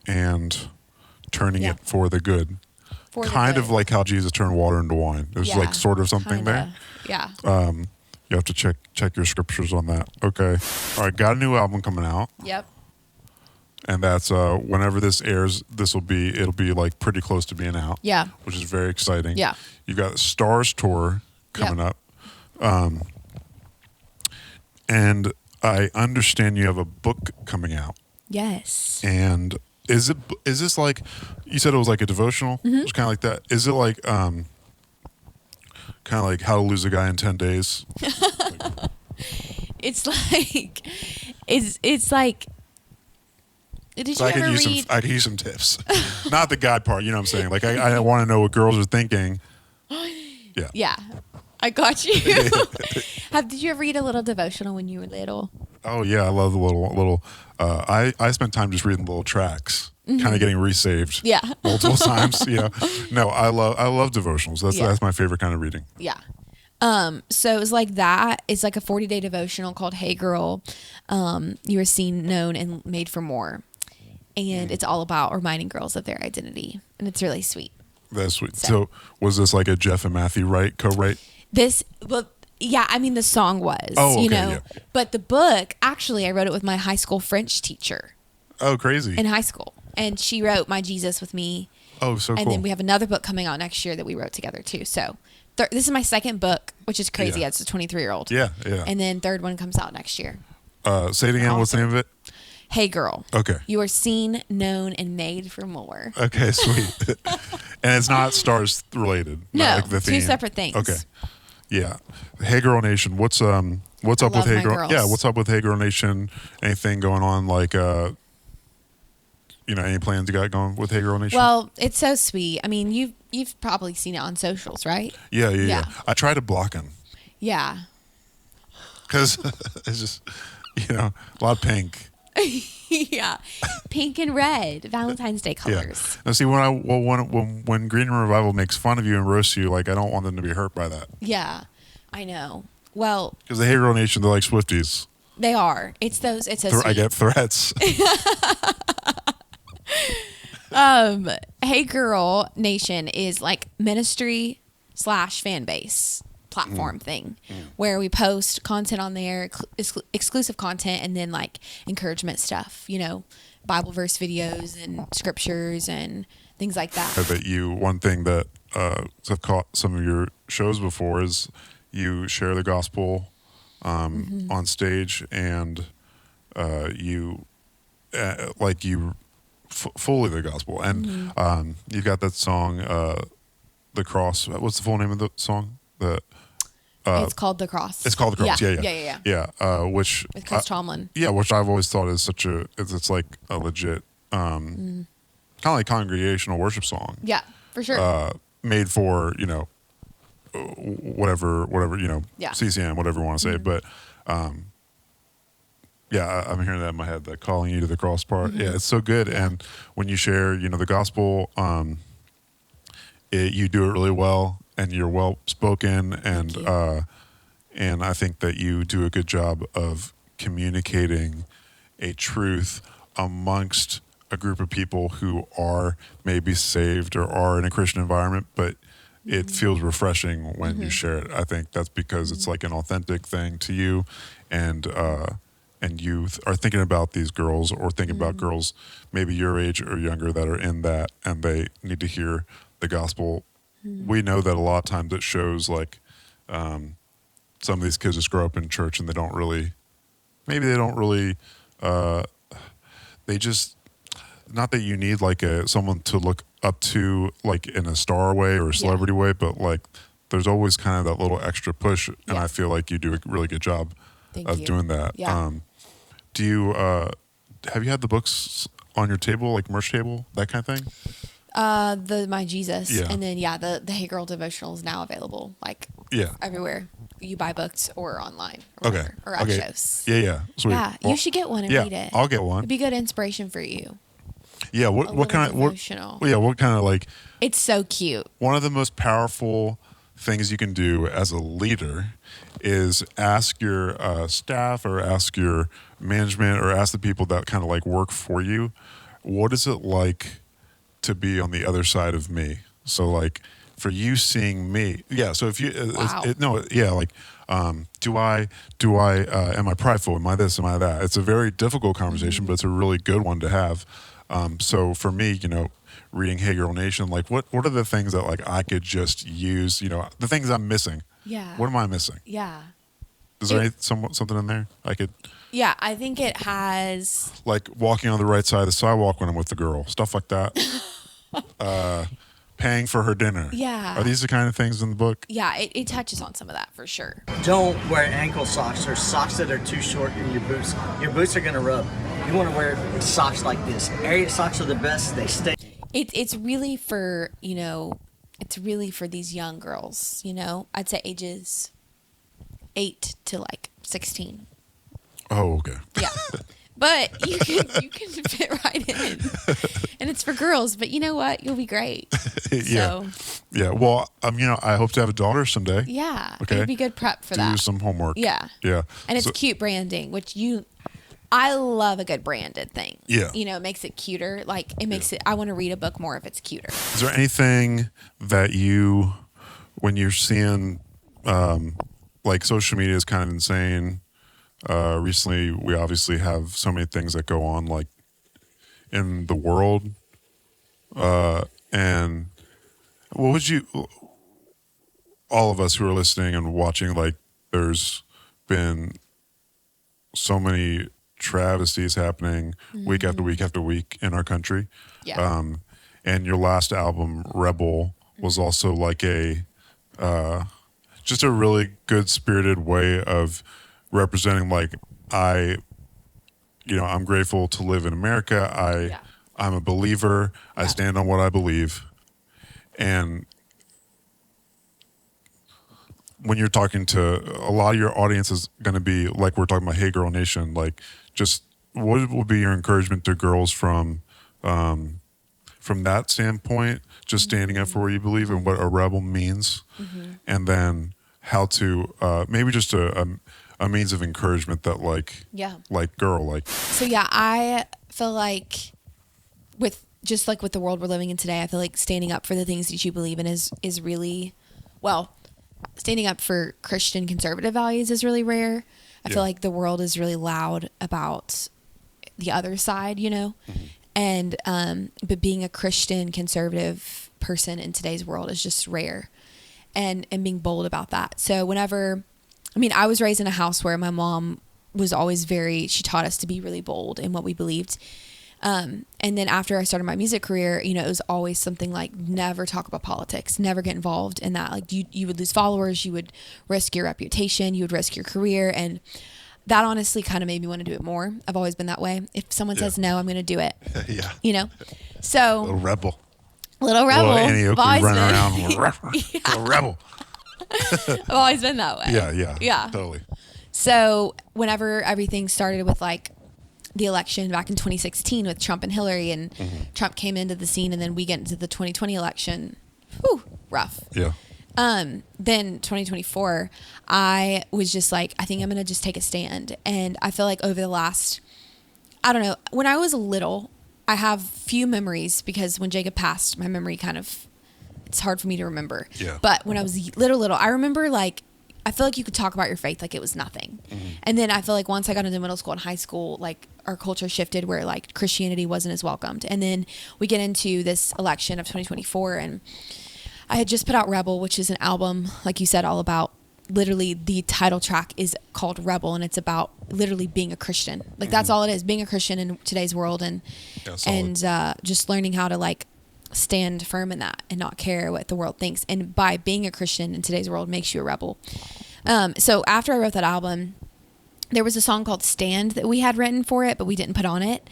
and turning Yeah. it for the good. For the Kind of good. like how Jesus turned water into wine. There's Yeah, like sort of something kinda. there. Yeah. You have to check your scriptures on that. Okay. All right. Got a new album coming out, Yep. and that's whenever this airs, it'll be like pretty close to being out. Yeah. Which is very exciting. Yeah. You got the Stars tour coming Yep. up, and I understand you have a book coming out. Yes. And is this like you said it was like a devotional? Mm-hmm. It's kind of like that. Is it like kind of like How to Lose a Guy in 10 Days? It's like it's like did you So I ever could use read I could use some tips. Not the God part, you know what I'm saying? Like I want to know what girls are thinking. Yeah. Yeah. I got you. Did you ever read a little devotional when you were little? Oh yeah, I love the little. I spent time just reading little tracks, kind of getting resaved. Yeah. multiple times. Yeah. No, I love devotionals. Yeah. That's my favorite kind of reading. Yeah. So it was like that. It's like a 40-day devotional called Hey Girl. You are seen, known, and made for more. And it's all about reminding girls of their identity. And it's really sweet. That's sweet. So was this like a Jeff and Matthew co-write? Yeah, I mean the song was, Oh, okay, yeah. yeah. But the book, actually I wrote it with my high school French teacher Oh, crazy. in high school. And she wrote My Jesus with me. Oh, so And cool. then we have another book coming out next year that we wrote together too. So this is my second book which is crazy. Yeah. It's a 23-year-old. Yeah, yeah. And then third one comes out next year. Say it again. What's the name of it? Hey Girl. Okay. You are seen, known, and made for more. Okay, sweet. And it's not Stars related. No, not like the two theme. separate things. Okay. Yeah. Hey Girl Nation, what's up with love Hey my Girl? girls. Yeah, what's up with Hey Girl Nation? Anything going on like any plans you got going with Hey Girl Nation? Well, it's so sweet. I mean, you've probably seen it on socials, right? Yeah. I try to block him Yeah. because it's just a lot of pink. Yeah. Pink and red, Valentine's Day colors. Yeah. Now see when Green Room Revival makes fun of you and roasts you, like I don't want them to be hurt by that. Yeah. I know. Well, Because the Hey Girl Nation, they're like Swifties. they are. It's so sweet. I get threats. Hey Girl Nation is like ministry / fan base platform thing where we post content on there, exclusive content, and then like encouragement stuff, Bible verse videos and scriptures and things like that. One thing that I've caught some of your shows before is you share the gospel on stage, and you fully the gospel, and you've got that song, The Cross. What's the full name of the song? It's called The Cross. It's called The Cross. Yeah. Which With Chris Tomlin. Yeah, which I've always thought is it's like a legit kind of like congregational worship song. Yeah, for sure. Made for whatever Yeah. CCM, whatever you want to say, but I'm hearing that in my head, that calling you to the cross part. Yeah, it's so good. And when you share the gospel, you do it really well, and you're well spoken, and I think that you do a good job of communicating a truth amongst a group of people who are maybe saved or are in a Christian environment, but it feels refreshing when you share it. I think that's because it's like an authentic thing to you, and you are thinking about these girls, or thinking about girls maybe your age or younger that are in that, and they need to hear the gospel. We know that a lot of times it shows like some of these kids just grow up in church and they don't really, they just, not that you need like someone to look up to like in a star way or a celebrity way, but like there's always kind of that little extra push, and I feel like you do a really good job of doing that. Yeah. Do you have you had the books on your table, like merch table, that kind of thing? The My Jesus, Yeah. and then the Hey Girl devotional is now available like everywhere you buy books or online. Or Okay. whatever, or at shows. Yeah. Sweet. Yeah, you should get one and read it. I'll get one. It'd be good inspiration for you. Yeah. What kind of devotional. what kind of like? It's so cute. One of the most powerful things you can do as a leader is ask your staff, or ask your management, or ask the people that kind of like work for you, what is it like to be on the other side of me? So like for you seeing me, so if you am I prideful, am I this, am I that? It's a very difficult conversation, but it's a really good one to have. So for me, reading Hey Girl Nation, like what are the things that like I could just use, the things I'm missing? Yeah. What am I missing? Yeah. Is there something in there I could? Yeah, I think it has. Like walking on the right side of the sidewalk when I'm with the girl, stuff like that. Paying for her dinner. Yeah. Are these the kind of things in the book? Yeah, it touches on some of that for sure. Don't wear ankle socks or socks that are too short in your boots. Your boots are gonna rub. You want to wear socks like this. Area socks are the best. They stay. It's really for it's really for these young girls. I'd say ages 8 to like 16. Oh, okay. Yeah. But you can fit right in. And it's for girls, but you know what? You'll be great. Yeah. So, Yeah. Well, I hope to have a daughter someday. yeah. Okay. It'd be good prep for Do that. some homework. Yeah. Yeah. And it's cute branding, which I love a good branded thing. Yeah. It makes it cuter. Like it makes it, I want to read a book more if it's cuter. Is there anything that when you're seeing, like social media is kind of insane. Recently, we obviously have so many things that go on, like in the world. And what would you, all of us who are listening and watching, like there's been so many travesties happening week after week after week in our country. Yeah. And your last album, Rebel, was also like just a really good spirited way of representing like I'm grateful to live in America. I'm a believer. I stand on what I believe. And when you're talking to a lot of your audience is going to be like we're talking about Hey Girl Nation, like just what will be your encouragement to girls from that standpoint, just standing up for what you believe and what a rebel means, and then how to maybe just a means of encouragement that like girl like. So yeah, I feel like with the world we're living in today, I feel like standing up for the things that you believe in is really, well, standing up for Christian conservative values is really rare. I feel like the world is really loud about the other side, and but being a Christian conservative person in today's world is just rare, and being bold about that. So I was raised in a house where my mom was always she taught us to be really bold in what we believed. And then after I started my music career, it was always something like never talk about politics, never get involved in that. Like you would lose followers, you would risk your reputation, you would risk your career. And that honestly kind of made me want to do it more. I've always been that way. If someone says no, I'm going to do it. So Little rebel. Little Annie Oakley always running been. around. Little rebel. I've always been that way. Yeah. Totally. So whenever everything started with like the election back in 2016 with Trump and Hillary, and Trump came into the scene, and then we get into the 2020 election, rough. Yeah. Then 2024, I was just like, I think I'm going to just take a stand. And I feel like over the last, I don't know, when I was little, I have few memories because when Jacob passed, my memory it's hard for me to remember. Yeah. But when I was little, I remember I feel like you could talk about your faith like it was nothing. And then I feel like once I got into middle school and high school, like our culture shifted where like Christianity wasn't as welcomed. And then we get into this election of 2024, and I had just put out Rebel, which is an album, like you said, all about literally the title track is called Rebel, and it's about literally being a Christian. Like that's all it is, being a Christian in today's world, and just learning how to like stand firm in that and not care what the world thinks. And by being a Christian in today's world makes you a rebel. So after I wrote that album, there was a song called Stand that we had written for it, but we didn't put on it.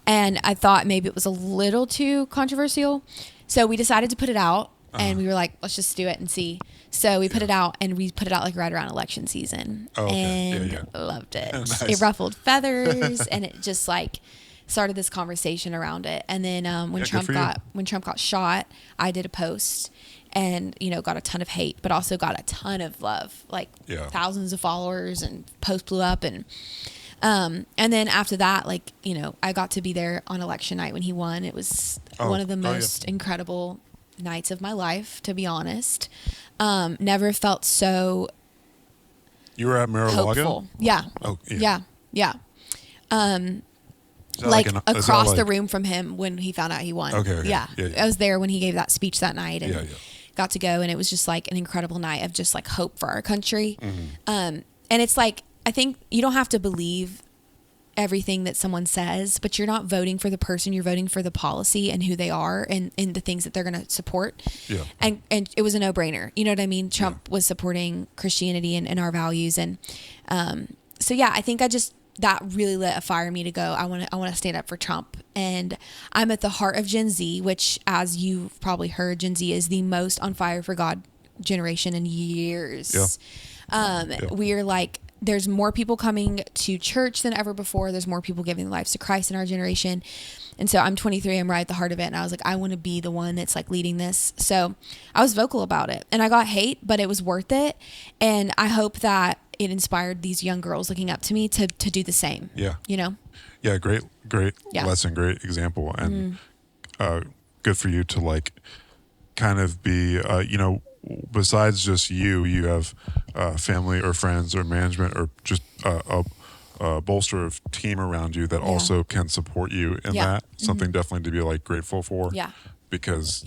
And I thought maybe it was a little too controversial. So we decided to put it out, and we were like, let's just do it and see. So we put it out, and we put it out like right around election season. And loved it. Nice. It ruffled feathers, and it just like started this conversation around it. And then when Trump got shot, I did a post and got a ton of hate, but also got a ton of love, like thousands of followers, and post blew up. And then after that, like I got to be there on election night when he won. It was one of the most incredible nights of my life, to be honest. Never felt so You were at Mar-a-Lago? hopeful. Yeah. Oh, yeah. Yeah. Like across the room from him when he found out he won. Okay. Yeah. I was there when he gave that speech that night, and Yeah. got to go, and it was just like an incredible night of just like hope for our country. And it's like, I think you don't have to believe everything that someone says, but you're not voting for the person, you're voting for the policy and who they are, and the things that they're going to support. Yeah. And it was a no-brainer. You know what I mean? Trump was supporting Christianity and our values. And so yeah, I think that really lit a fire in me to go, I want to stand up for Trump. And I'm at the heart of Gen Z, which, as you've probably heard, Gen Z is the most on fire for God generation in years. We're like, there's more people coming to church than ever before. There's more people giving their lives to Christ in our generation. And so I'm 23, I'm right at the heart of it. And I was like, I want to be the one that's like leading this. So I was vocal about it, and I got hate, but it was worth it. And I hope that it inspired these young girls looking up to me to do the same. Yeah. Yeah. Great lesson, great example. And good for you to like kind of be, besides just you have family or friends or management or just a bolster of team around you that also can support you in that. Something definitely to be like grateful for. Yeah. Because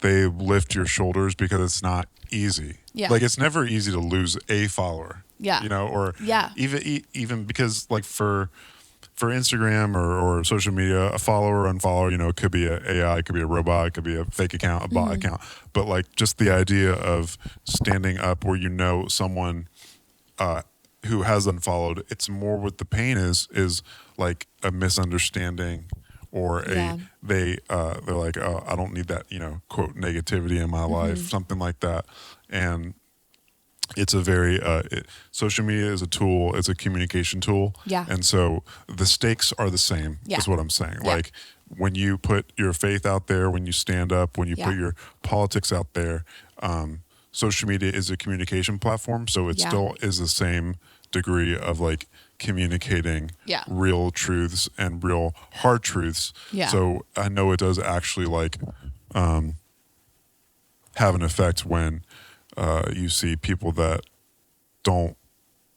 they lift your shoulders because it's not easy. Yeah. Like it's never easy to lose a follower. Yeah. You know, or Yeah. even because like for Instagram or social media, a follower, unfollower, you know, it could be a AI, it could be a robot, it could be a fake account, a bot account. But like just the idea of standing up where you know someone who has unfollowed, it's more what the pain is like a misunderstanding or they're like, oh, I don't need that, you know, quote negativity in my life, something like that. And it's a very social media is a tool, it's a communication tool. Yeah. And so the stakes are the same, is what I'm saying. Yeah. Like when you put your faith out there, when you stand up, when you put your politics out there, social media is a communication platform. So it still is the same degree of like communicating real truths and real hard truths. Yeah. So I know it does actually like have an effect when you see people that don't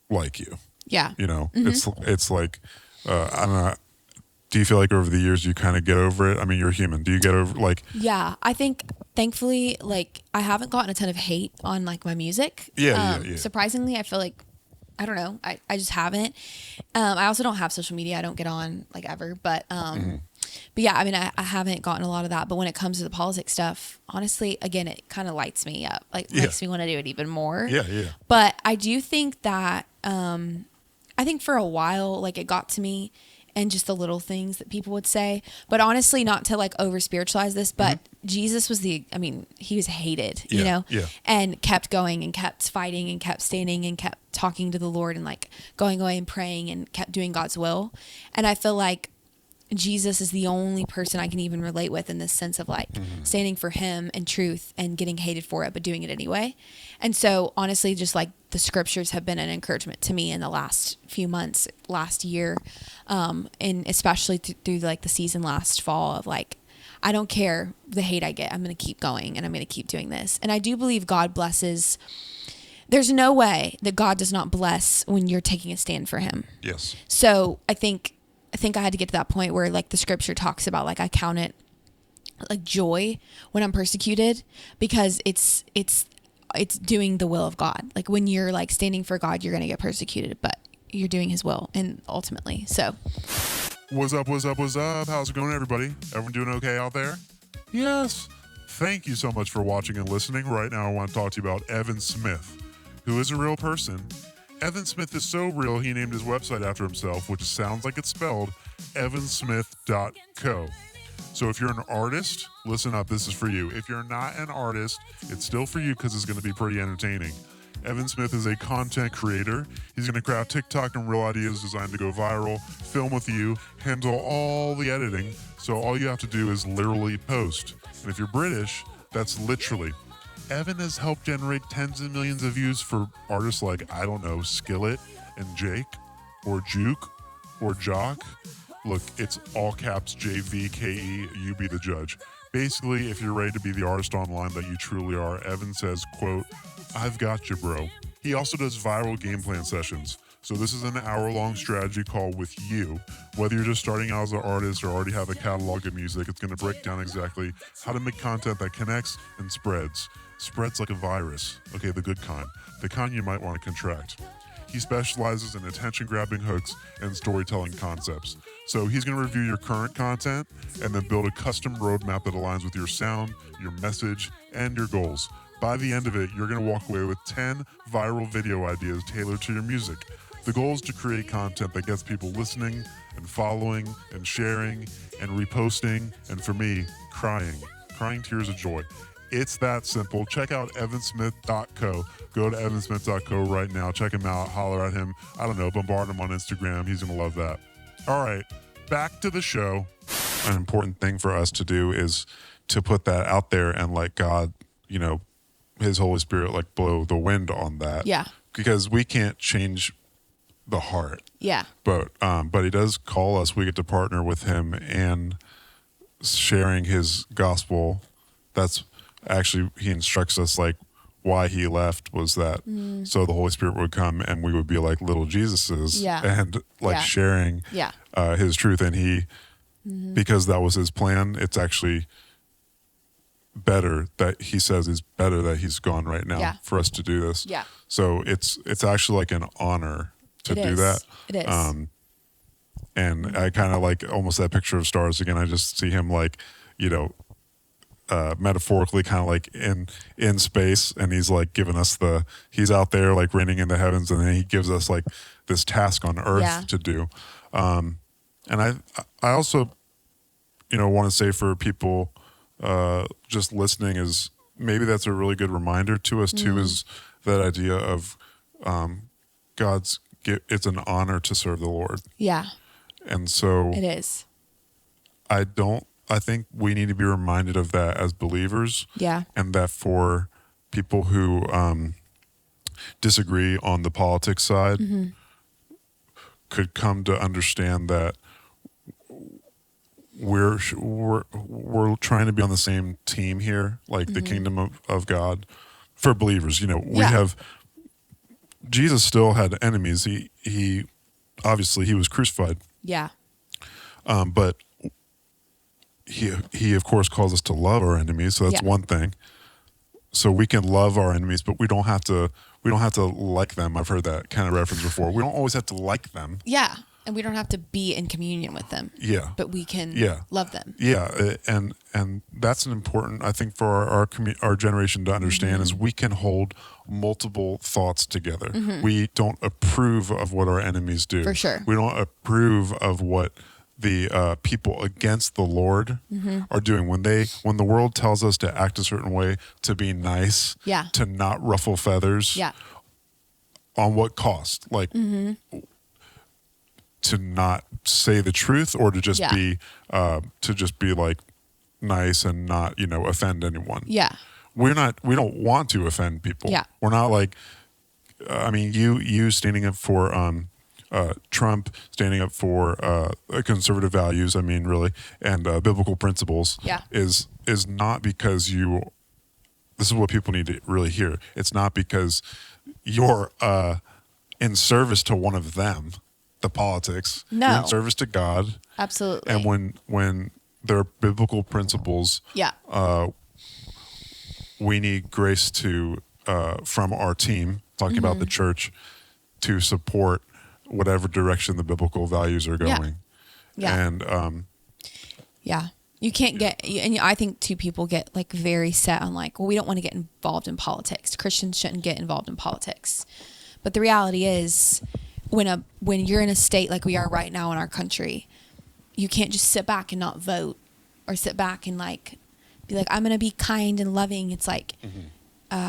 like you. Yeah. You know, it's like, I don't know. Do you feel like over the years you kind of get over it? I mean, you're human. Do you get over like? Yeah, I think thankfully, like I haven't gotten a ton of hate on like my music. Yeah. Surprisingly, I feel like, I don't know. I just haven't. I also don't have social media. I don't get on like ever, but yeah, I mean, I haven't gotten a lot of that, but when it comes to the politics stuff, honestly, again, it kind of lights me up, like makes me want to do it even more. Yeah. But I do think that, I think for a while, like it got to me and just the little things that people would say, but honestly, not to like over spiritualize this, but Jesus was he was hated, you know, and kept going and kept fighting and kept standing and kept talking to the Lord and like going away and praying and kept doing God's will. And I feel like Jesus is the only person I can even relate with in this sense of like standing for him and truth and getting hated for it, but doing it anyway. And so honestly, just like the scriptures have been an encouragement to me in the last few months, last year, and especially through like the season last fall of like, I don't care the hate I get. I'm going to keep going and I'm going to keep doing this. And I do believe God blesses. There's no way that God does not bless when you're taking a stand for him. Yes. So I think I had to get to that point where like the scripture talks about like I count it like joy when I'm persecuted because it's doing the will of God. Like when you're like standing for God, you're going to get persecuted, but you're doing his will and ultimately. So What's up? How's it going, everybody? Everyone doing okay out there? Yes. Thank you so much for watching and listening. Right now I want to talk to you about Evan Smith, who is a real person. Evan Smith is so real, he named his website after himself, which sounds like it's spelled evansmith.co. So if you're an artist, listen up, this is for you. If you're not an artist, it's still for you because it's going to be pretty entertaining. Evan Smith is a content creator. He's going to craft TikTok and real ideas designed to go viral, film with you, handle all the editing. So all you have to do is literally post. And if you're British, that's literally. Evan has helped generate tens of millions of views for artists like, I don't know, Skillet and Jake or Juke or Jock. Look, it's all caps JVKE, you be the judge. Basically, if you're ready to be the artist online that you truly are, Evan says, quote, I've got you, bro. He also does viral game plan sessions. So this is an hour-long strategy call with you. Whether you're just starting out as an artist or already have a catalog of music, it's going to break down exactly how to make content that connects and spreads. Spreads like a virus. Okay, the good kind. The kind you might want to contract. He specializes in attention-grabbing hooks and storytelling concepts. So he's going to review your current content and then build a custom roadmap that aligns with your sound, your message, and your goals. By the end of it, you're going to walk away with 10 viral video ideas tailored to your music. The goal is to create content that gets people listening and following and sharing and reposting, and for me, crying tears of joy. It's that simple. Check out evansmith.co. Go to evansmith.co right now. Check him out. Holler at him. I don't know, bombard him on Instagram. He's going to love that. All right, back to the show. An important thing for us to do is to put that out there and let God, you know, his Holy Spirit, like blow the wind on that. Yeah. Because we can't change the heart. yeah. But he does call us. We get to partner with him and sharing his gospel. That's actually, he instructs us like why he left was that so the Holy Spirit would come and we would be like little Jesuses and like sharing his truth. And he, because that was his plan, it's actually better that he says is better that he's gone right now Yeah. for us to do this. Yeah. So it's actually like an honor to do that. It is. And I kind of like almost that picture of stars again. I just see him like, metaphorically kind of like in space, and he's like giving us he's out there like reigning in the heavens, and then he gives us like this task on earth to do. And I also, want to say for people just listening is maybe that's a really good reminder to us too, is that idea of it's an honor to serve the Lord. Yeah. And so It is. I think we need to be reminded of that as believers. Yeah. And that for people who disagree on the politics side could come to understand that we're trying to be on the same team here, like the kingdom of God for believers. Jesus still had enemies. He obviously he was crucified. Yeah. But he of course calls us to love our enemies. So that's one thing. So we can love our enemies, but we don't have to like them. I've heard that kind of reference before. We don't always have to like them. Yeah. And we don't have to be in communion with them. Yeah. But we can love them. Yeah. And that's an important, I think, for our generation to understand is we can hold multiple thoughts together. We don't approve of what our enemies do. For sure. We don't approve of what the people against the Lord are doing. When the world tells us to act a certain way, to be nice, to not ruffle feathers, on what cost? Like to not say the truth, or to just be like nice and not offend anyone. Yeah. We don't want to offend people. Yeah. We're not like, you standing up for Trump, standing up for conservative values, really, and biblical principles, is not because this is what people need to really hear. It's not because you're in service to one of them, the politics. No. You're in service to God. Absolutely. And when there are biblical principles, we need grace to from our team, talking about the church, to support whatever direction the biblical values are going. And you can't get, and I think too, people get like very set on like, well, we don't want to get involved in politics. Christians shouldn't get involved in politics. But the reality is, when you're in a state like we are right now in our country, you can't just sit back and not vote, or sit back and like be like, I'm going to be kind and loving. It's like,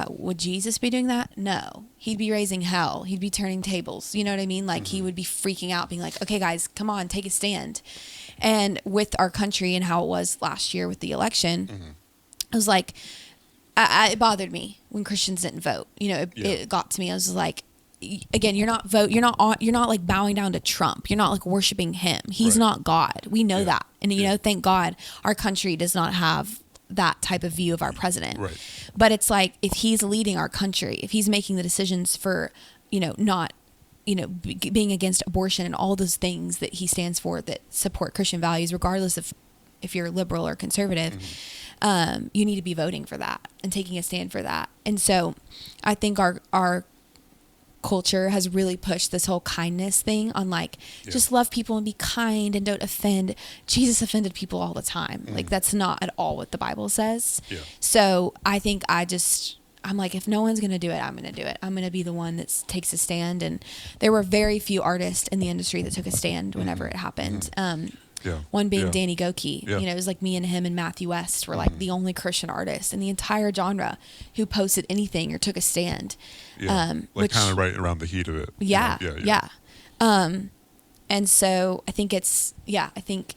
would Jesus be doing that? No, he'd be raising hell. He'd be turning tables. You know what I mean? Like he would be freaking out, being like, okay, guys, come on, take a stand. And with our country and how it was last year with the election, it was like, it bothered me when Christians didn't vote. It got to me. I was like, again, you're not like bowing down to Trump. You're not like worshiping him. He's not God. We know that. And thank God our country does not have that type of view of our president. Right. But it's like, if he's leading our country, if he's making the decisions for, not, being against abortion and all those things that he stands for that support Christian values, regardless of if you're liberal or conservative, you need to be voting for that and taking a stand for that. And so I think our culture has really pushed this whole kindness thing on, like, just love people and be kind and don't offend. Jesus offended people all the time. Like, that's not at all what the Bible says. So I think I'm like, if no one's going to do it, I'm going to do it. I'm going to be the one that takes a stand. And there were very few artists in the industry that took a stand whenever it happened. One being Danny Goki. It was like me and him and Matthew West were like the only Christian artists in the entire genre who posted anything or took a stand. Like kind of right around the heat of it. And so I think I think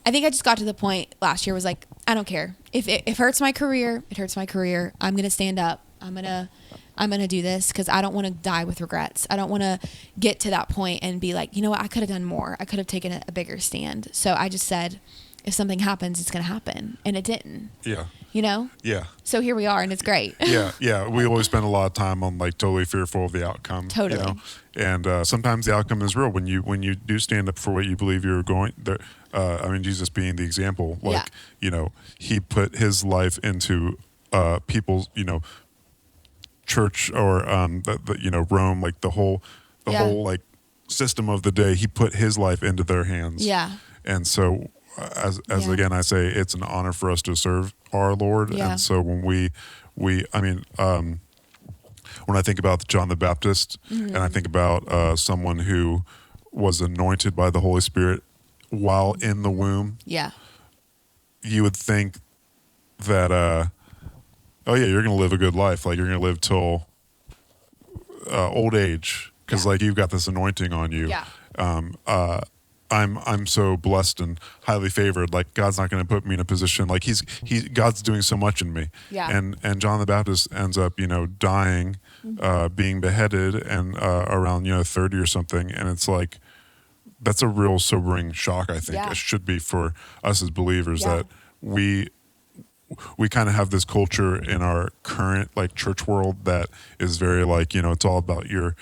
I just got to the point last year was like, I don't care. If it hurts my career, it hurts my career. I'm going to stand up. I'm going to do this because I don't want to die with regrets. I don't want to get to that point and be like, you know what, I could have done more. I could have taken a bigger stand. So I just said, if something happens, it's going to happen. And it didn't, Yeah. you know? Yeah. So here we are, and it's great. Yeah. We always spend a lot of time on like totally fearful of the outcome. Totally. You know? And sometimes the outcome is real when you do stand up for what you believe you're going there. I mean, Jesus being the example, like, you know, he put his life into people's, you know, church or you know, Rome, like the whole like system of the day. He put his life into their hands. Yeah. And so as again I say, it's an honor for us to serve our Lord. Yeah. And so when we I mean, when I think about John the Baptist, and I think about someone who was anointed by the Holy Spirit while in the womb, Yeah. you would think that oh yeah, you're gonna live a good life, like you're gonna live till old age, because like you've got this anointing on you. Yeah. I'm so blessed and highly favored. Like God's not going to put me in a position like God's doing so much in me. Yeah. And John the Baptist ends up, you know, dying, being beheaded, and around 30 or something. And it's like that's a real sobering shock. I think it should be for us as believers that we kind of have this culture in our current like church world that is very like, it's all about your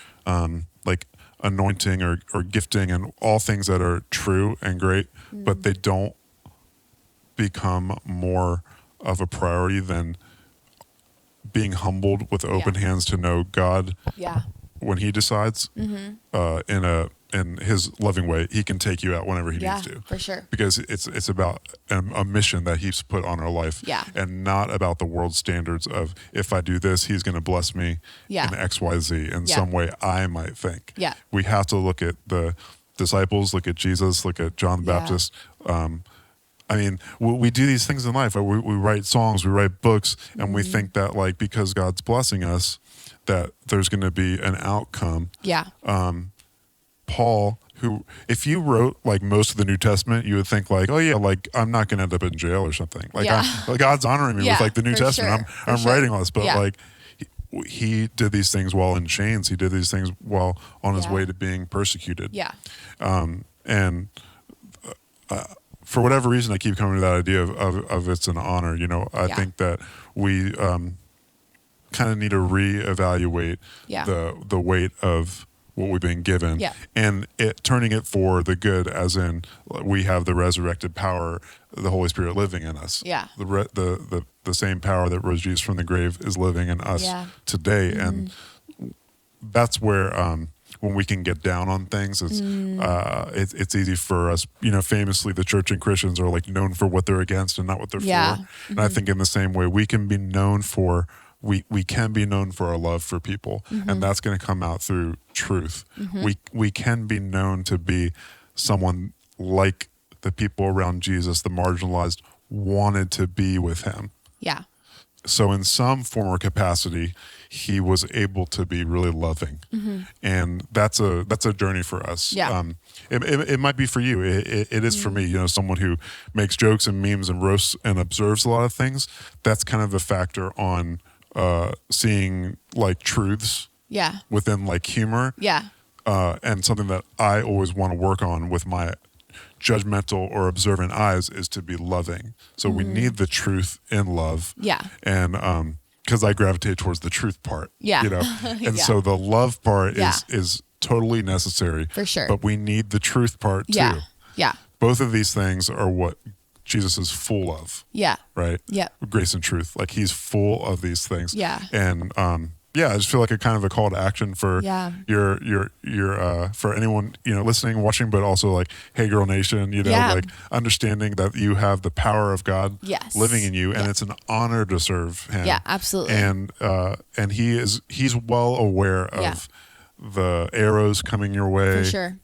like anointing or gifting and all things that are true and great, but they don't become more of a priority than being humbled with open hands to know God when he decides in his loving way. He can take you out whenever he needs to, for sure, because it's about a mission that he's put on our life, and not about the world standards of, if I do this, he's going to bless me in XYZ in some way, I might think. We have to look at the disciples, look at Jesus, look at John the Baptist. I mean, we do these things in life. We write songs, we write books, and we think that like because God's blessing us, that there's going to be an outcome. Paul, who, if you wrote like most of the New Testament, you would think like, oh yeah, like I'm not going to end up in jail or something. Like God's honoring me with like the New Testament. Sure. I'm writing all this, but like he did these things while in chains. He did these things while on his way to being persecuted. And for whatever reason, I keep coming to that idea of it's an honor. I think that we kind of need to reevaluate the weight of what we've been given, and turning it for the good, as in we have the resurrected power, the Holy Spirit living in us. The same power that rose Jesus from the grave is living in us today, and that's where when we can get down on things, it's easy for us. Famously, the church and Christians are like known for what they're against and not what they're for. And I think in the same way, we can be known for. We can be known for our love for people, and that's going to come out through truth. We can be known to be someone like the people around Jesus, the marginalized, wanted to be with him. So in some form or capacity, he was able to be really loving, and that's a journey for us. It might be for you. It is for me. Someone who makes jokes and memes and roasts and observes a lot of things. That's kind of a factor on seeing like truths within like humor, and something that I always want to work on with my judgmental or observant eyes is to be loving. So we need the truth in love, and because I gravitate towards the truth part, and so the love part is totally necessary, for sure, but we need the truth part too. Both of these things are what Jesus is full of. Right? Grace and truth. Like he's full of these things. And I just feel like a kind of a call to action for your for anyone, listening, watching, but also like, hey girl nation, like understanding that you have the power of God living in you, and it's an honor to serve him. Absolutely. And he's well aware of the arrows coming your way. For sure.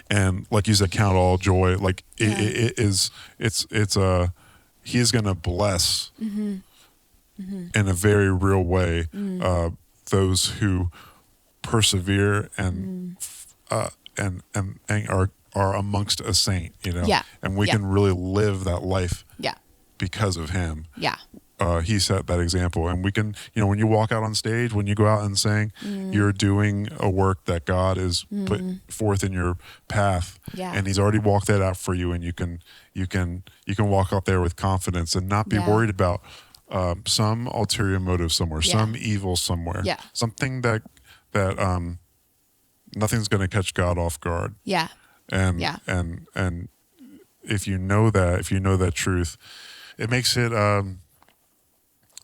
And like you said, count all joy. Like he's going to bless in a very real way those who persevere and are amongst a saint. And we can really live that life because of him. he set that example, and we can, when you walk out on stage, when you go out and sing, you're doing a work that God is put forth in your path, Yeah. and He's already walked that out for you, and you can walk out there with confidence and not be Yeah. worried about some ulterior motive somewhere, Yeah. some evil somewhere, Yeah. something that nothing's going to catch God off guard, Yeah. and Yeah. and if you know that truth, it makes it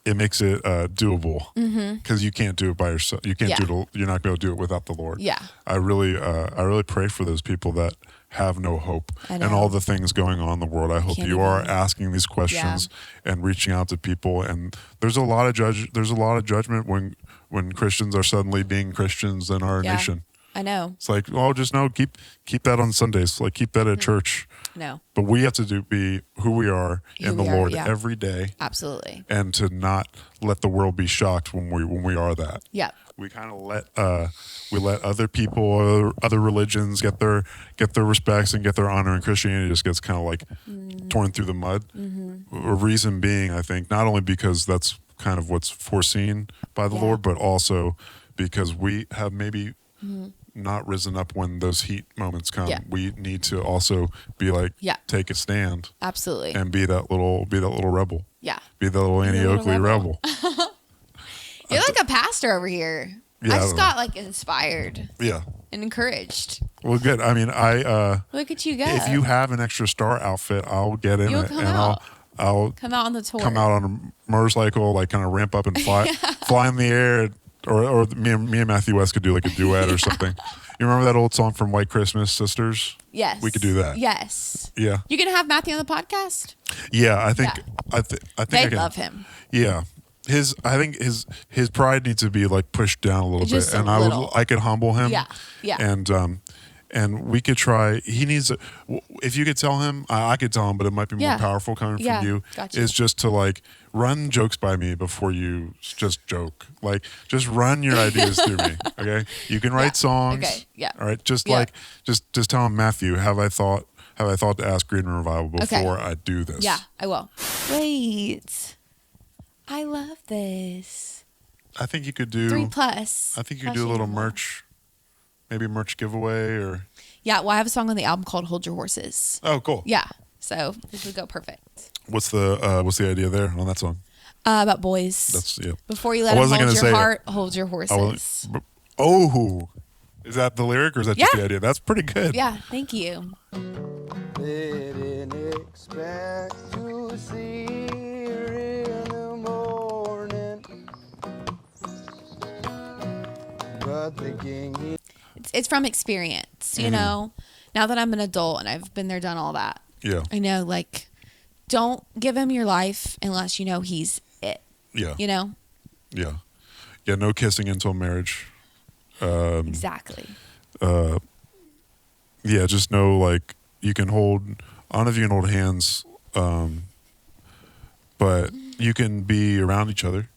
doable, because you can't do it by yourself. You can't Mm-hmm. Yeah. you're not going to do it without the Lord. Yeah. I really pray for those people that have no hope I and know. all the things going on in the world. I hope can't you are even- asking these questions and reaching out to people. And there's a lot of judgment when Christians are suddenly being Christians in our Yeah. nation. I know. It's like, oh, just know, keep that on Sundays, like keep that at church. No. But we have to be who we are Who in the we are, Lord yeah. every day, Absolutely. and to not let the world be shocked when we are that. Yeah. We kind of let other people, other religions get their respects and get their honor, and Christianity just gets kind of like torn through the mud. A reason being, I think, not only because that's kind of what's foreseen by the Yeah. Lord, but also because we have maybe not risen up when those heat moments come. Yeah. We need to also be like, Yeah. take a stand Absolutely. and be that little rebel. Yeah. Be the little Annie little Oakley rebel. rebel. You're like a pastor over here. Yeah, I I just don't got like inspired Yeah. and encouraged. Well, good. I mean, Look at you go. if you have an extra star outfit, I'll get in You'll it, come and out. I'll come out on the tour. come out on a motorcycle, like kind of ramp up and fly in the air, or me and Matthew West could do like a duet or something. You remember that old song from White Christmas, Sisters? Yes. We could do that. Yes. Yeah, You can have Matthew on the podcast. yeah. I think Yeah. I think They I can, love him. Yeah, I think his pride needs to be like pushed down a little Just bit, a and little. I could humble him. Yeah, yeah. And we could try. He needs. If you could tell him, I could tell him, but it might be more Yeah. powerful coming Yeah, from you. gotcha. Is just to like run jokes by me before you just joke. Like just run your ideas through me. Okay, you can write songs. Okay, yeah. All right. Just Yeah. like just tell him, Matthew. Have I thought to ask Green Room Revival Okay. before I do this? Yeah, I will. Wait. I love this. I think you could do. 3+. I think you could do a little merch, maybe merch giveaway or. Yeah, well, I have a song on the album called "Hold Your Horses." Oh, cool. Yeah, so this would go perfect. What's the idea there on that song? About boys. That's yeah. Before you I let them wasn't hold gonna your say it. heart, hold your I horses. wasn't- Oh, is that the lyric or is that just Yeah. the idea? That's pretty good. Yeah, thank you. Didn't expect to see her in the morning, but the king It's from experience, you know. Now that I'm an adult and I've been there, done all that, Yeah. I know, like, don't give him your life unless you know he's it, Yeah. you know? Yeah. Yeah. No kissing until marriage. Exactly. Yeah. Just know, like, you can hold, I don't know if you can hold hands, but you can be around each other.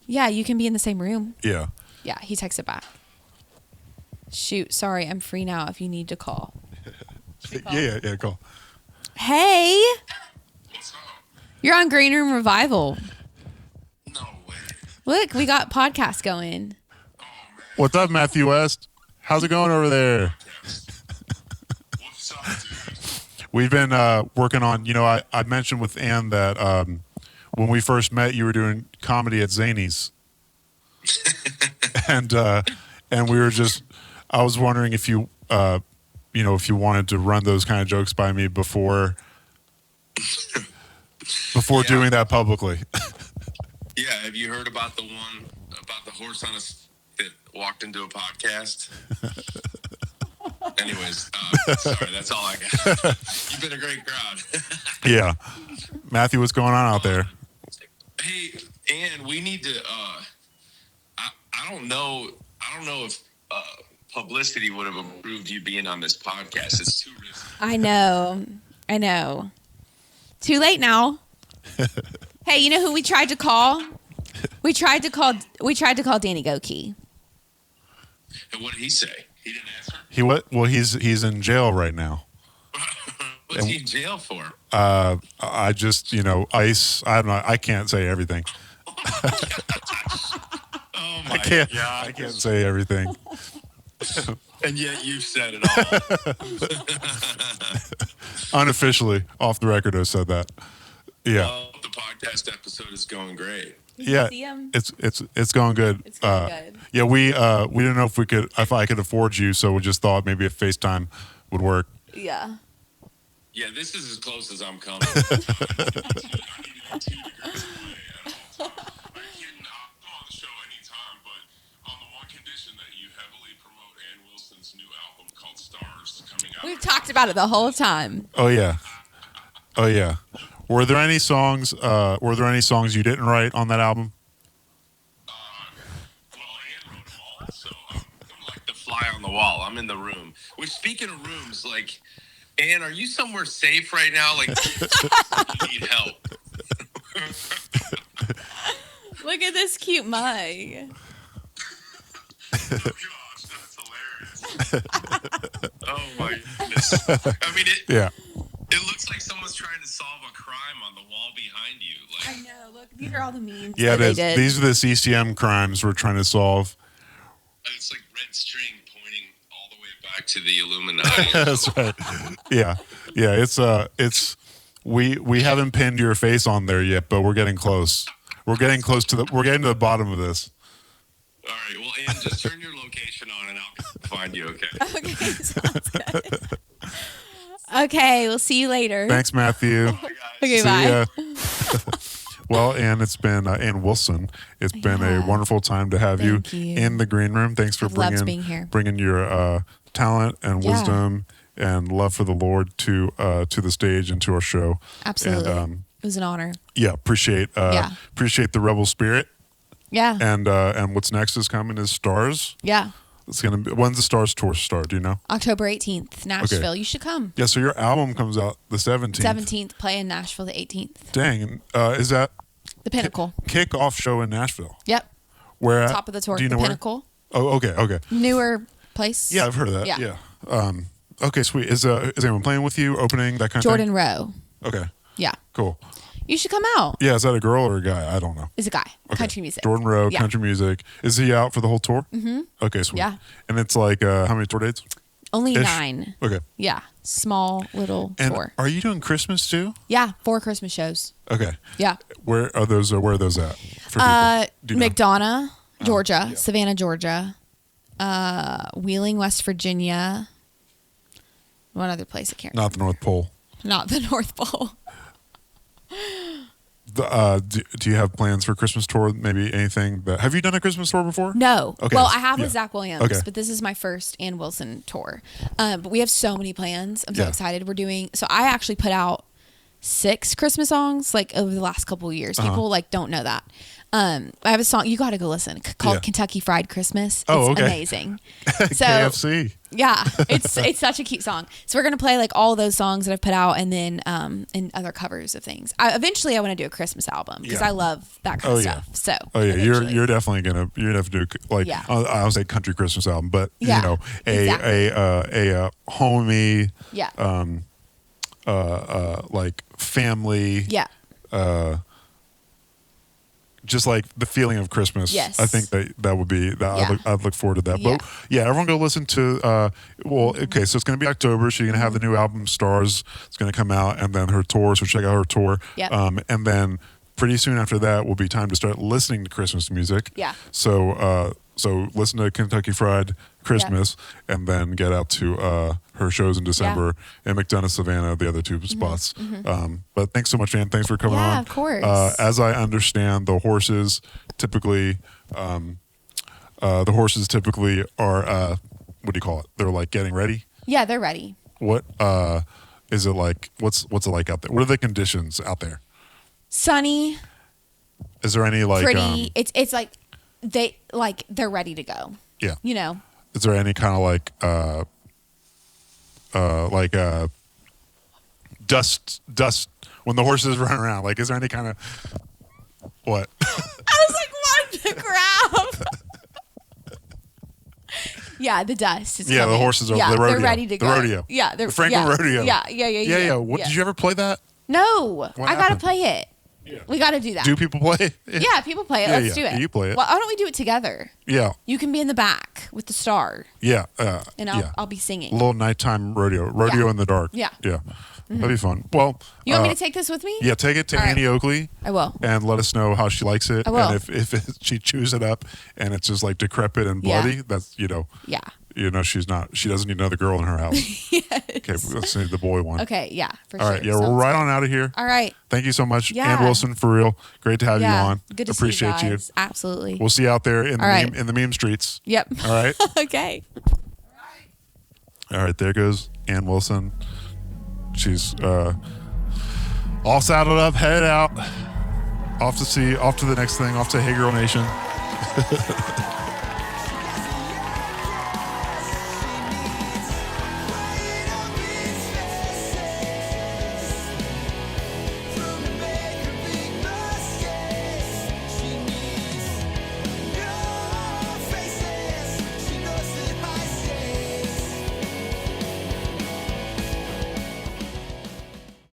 Yeah, you can be in the same room. Yeah. Yeah, he texted back. Shoot, sorry, I'm free now if you need to call. Yeah. Cool. Hey! You're on Green Room Revival. No way. Look, we got podcasts going. What's up, Matthew West? How's it going over there? What's up, dude? We've been working on, I mentioned with Ann that when we first met, you were doing comedy at Zany's. and we were I was wondering if you, if you wanted to run those kind of jokes by me before doing that publicly. Yeah, have you heard about the one about the horse that walked into a podcast? Anyways, sorry, that's all I got. You've been a great crowd. Yeah. Matthew, what's going on out there? Hey, and we need to. I don't know if publicity would have approved you being on this podcast. It's too risky. I know. Too late now. Hey, you know who we tried to call? We tried to call Danny Goki. And what did he say? He didn't answer. He what? Well, he's in jail right now. What's he in jail for? I just, ICE. I don't know. I can't say everything. Oh my I God. can't say everything. And yet you said it all. Unofficially, off the record, I said that. Yeah. Well, the podcast episode is going great. Yeah, see him? it's going good. It's going good. Yeah, we didn't know if I could afford you, so we just thought maybe a FaceTime would work. Yeah. Yeah, this is as close as I'm coming. We've talked about it the whole time. Oh yeah. Were there any songs you didn't write on that album? Well, Ann wrote them all, so I'm like the fly on the wall. I'm in the room. Which, speaking of rooms, like, Ann, are you somewhere safe right now? Like, you need help. Look at this cute mug. Oh, gosh, that's hilarious. Oh, my goodness. I mean, it looks like someone's trying to solve a crime on the wall behind you. I know. Look, these are all the memes. Yeah, that it is. they did. These are the CCM crimes we're trying to solve. It's like red string pointing all the way back to the Illuminati. That's right. It's we haven't pinned your face on there yet, but we're getting close. We're getting to the bottom of this. All right. Well, Ann, just turn your location on and I'll find you, okay? Okay, sounds good. Okay, we'll see you later. Thanks, Matthew. Okay, See bye. ya. Well, Ann, it's been Ann Wilson. It's been a Yeah. wonderful time to have you Thank you. in the green room. Thanks for I've loved being here. bringing your talent and Yeah. wisdom and love for the Lord to the stage and to our show. Absolutely. And, it was an honor. yeah, appreciate the rebel spirit. Yeah. And what's next is coming is Stars. Yeah. It's gonna be, when's the Stars tour start? Do you know? October 18th, Nashville. Okay. You should come. Yeah, so your album comes out the 17th. 17th, play in Nashville the 18th. Dang, is that The Pinnacle. kickoff show in Nashville? Yep. Where Top of the tour. Do you know the where? Pinnacle. Oh, okay. Newer place. Yeah, I've heard of that. Yeah. Okay, sweet. Is anyone playing with you? Opening that kind Jordan of Rowe. thing? Okay, Yeah. cool. You should come out. Yeah, is that a girl or a guy? I don't know. It's a guy. Okay. Country music. Jordan Rowe, Yeah. country music. Is he out for the whole tour? Mm-hmm. Okay, sweet. Yeah. And it's like how many tour dates? Only Ish? 9. Okay. Yeah. Small little And tour. are you doing Christmas too? Yeah. 4 Christmas shows. Okay. Yeah. Where are those at? For people? Do you know? McDonough, Georgia. Savannah, Georgia. Wheeling, West Virginia. One other place I can't remember. Not the North Pole. Not the North Pole. Do you have plans for Christmas tour? Maybe anything that have you done a Christmas tour before? No. Okay. Well, I have with Yeah. Zach Williams, Okay. but this is my first Ann Wilson tour. But we have so many plans. I'm so Yeah. excited. We're doing. So I actually put out 6 Christmas songs like over the last couple of years. People like don't know that. I have a song you got to go listen called Yeah. Kentucky Fried Christmas. It's Oh, okay. amazing. So KFC. yeah, it's such a cute song. So we're gonna play like all those songs that I've put out, and then and other covers of things. Eventually, I want to do a Christmas album because Yeah. I love that kind of yeah. stuff. So You're definitely gonna have to do like Yeah. I would say country Christmas album, but Yeah, you know exactly. a homey yeah, like family yeah, just like the feeling of Christmas. Yes. I think that would be that. Yeah. I'd look forward to that. Yeah. But yeah, everyone go listen to. Okay, so it's going to be October. So you're going to have the new album Stars. It's going to come out, and then her tour. So check out her tour. Yep. And then pretty soon after that will be time to start listening to Christmas music. Yeah. So listen to Kentucky Fried Christmas, and then get out to her shows in December and McDonough, Savannah, the other 2 spots. But thanks so much, Ann. Thanks for coming Yeah, on. of course. As I understand, the horses typically are what do you call it? They're like getting ready. yeah. They're ready. What is it like? What's it like out there? What are the conditions out there? Sunny, Is there any like pretty. It's like they're ready to go. yeah? You know. Is there any kind of like dust when the horses run around? Like, is there any kind of what? I was like, what the crap? Yeah, the dust. Is Yeah, the coming. horses are yeah, the rodeo. They're ready to go. The rodeo. Yeah, they're the Franklin yeah, rodeo. Yeah. What did you ever play that? No, I gotta happened? play it. Yeah. We gotta do that. Do people play? Yeah, people play it. Yeah, Let's do it. You play it. Well, why don't we do it together? Yeah. You can be in the back with the star, Yeah. and I'll be singing. A little nighttime rodeo Yeah. in the dark. Yeah. Yeah. That'd be fun. Well, You want me to take this with me? Yeah, take it to All right. Annie Oakley. I will. And let us know how she likes it. I will. And if she chews it up and it's just like decrepit and Yeah. bloody, that's Yeah. she doesn't need another girl in her house. Yes. Okay, let's need the boy one. Okay. Yeah. For All sure. right. Yeah, we're Sounds right good. on out of here. All right. Thank you so much, Yeah. Ann Wilson, for real. Great to have you on. Good to Appreciate see you. Guys. Absolutely. We'll see you out there in All right. in the meme streets. Yep. All right. Okay. All right. There goes Ann Wilson. She's all saddled up, headed out, off to the next thing, off to Hey Girl Nation.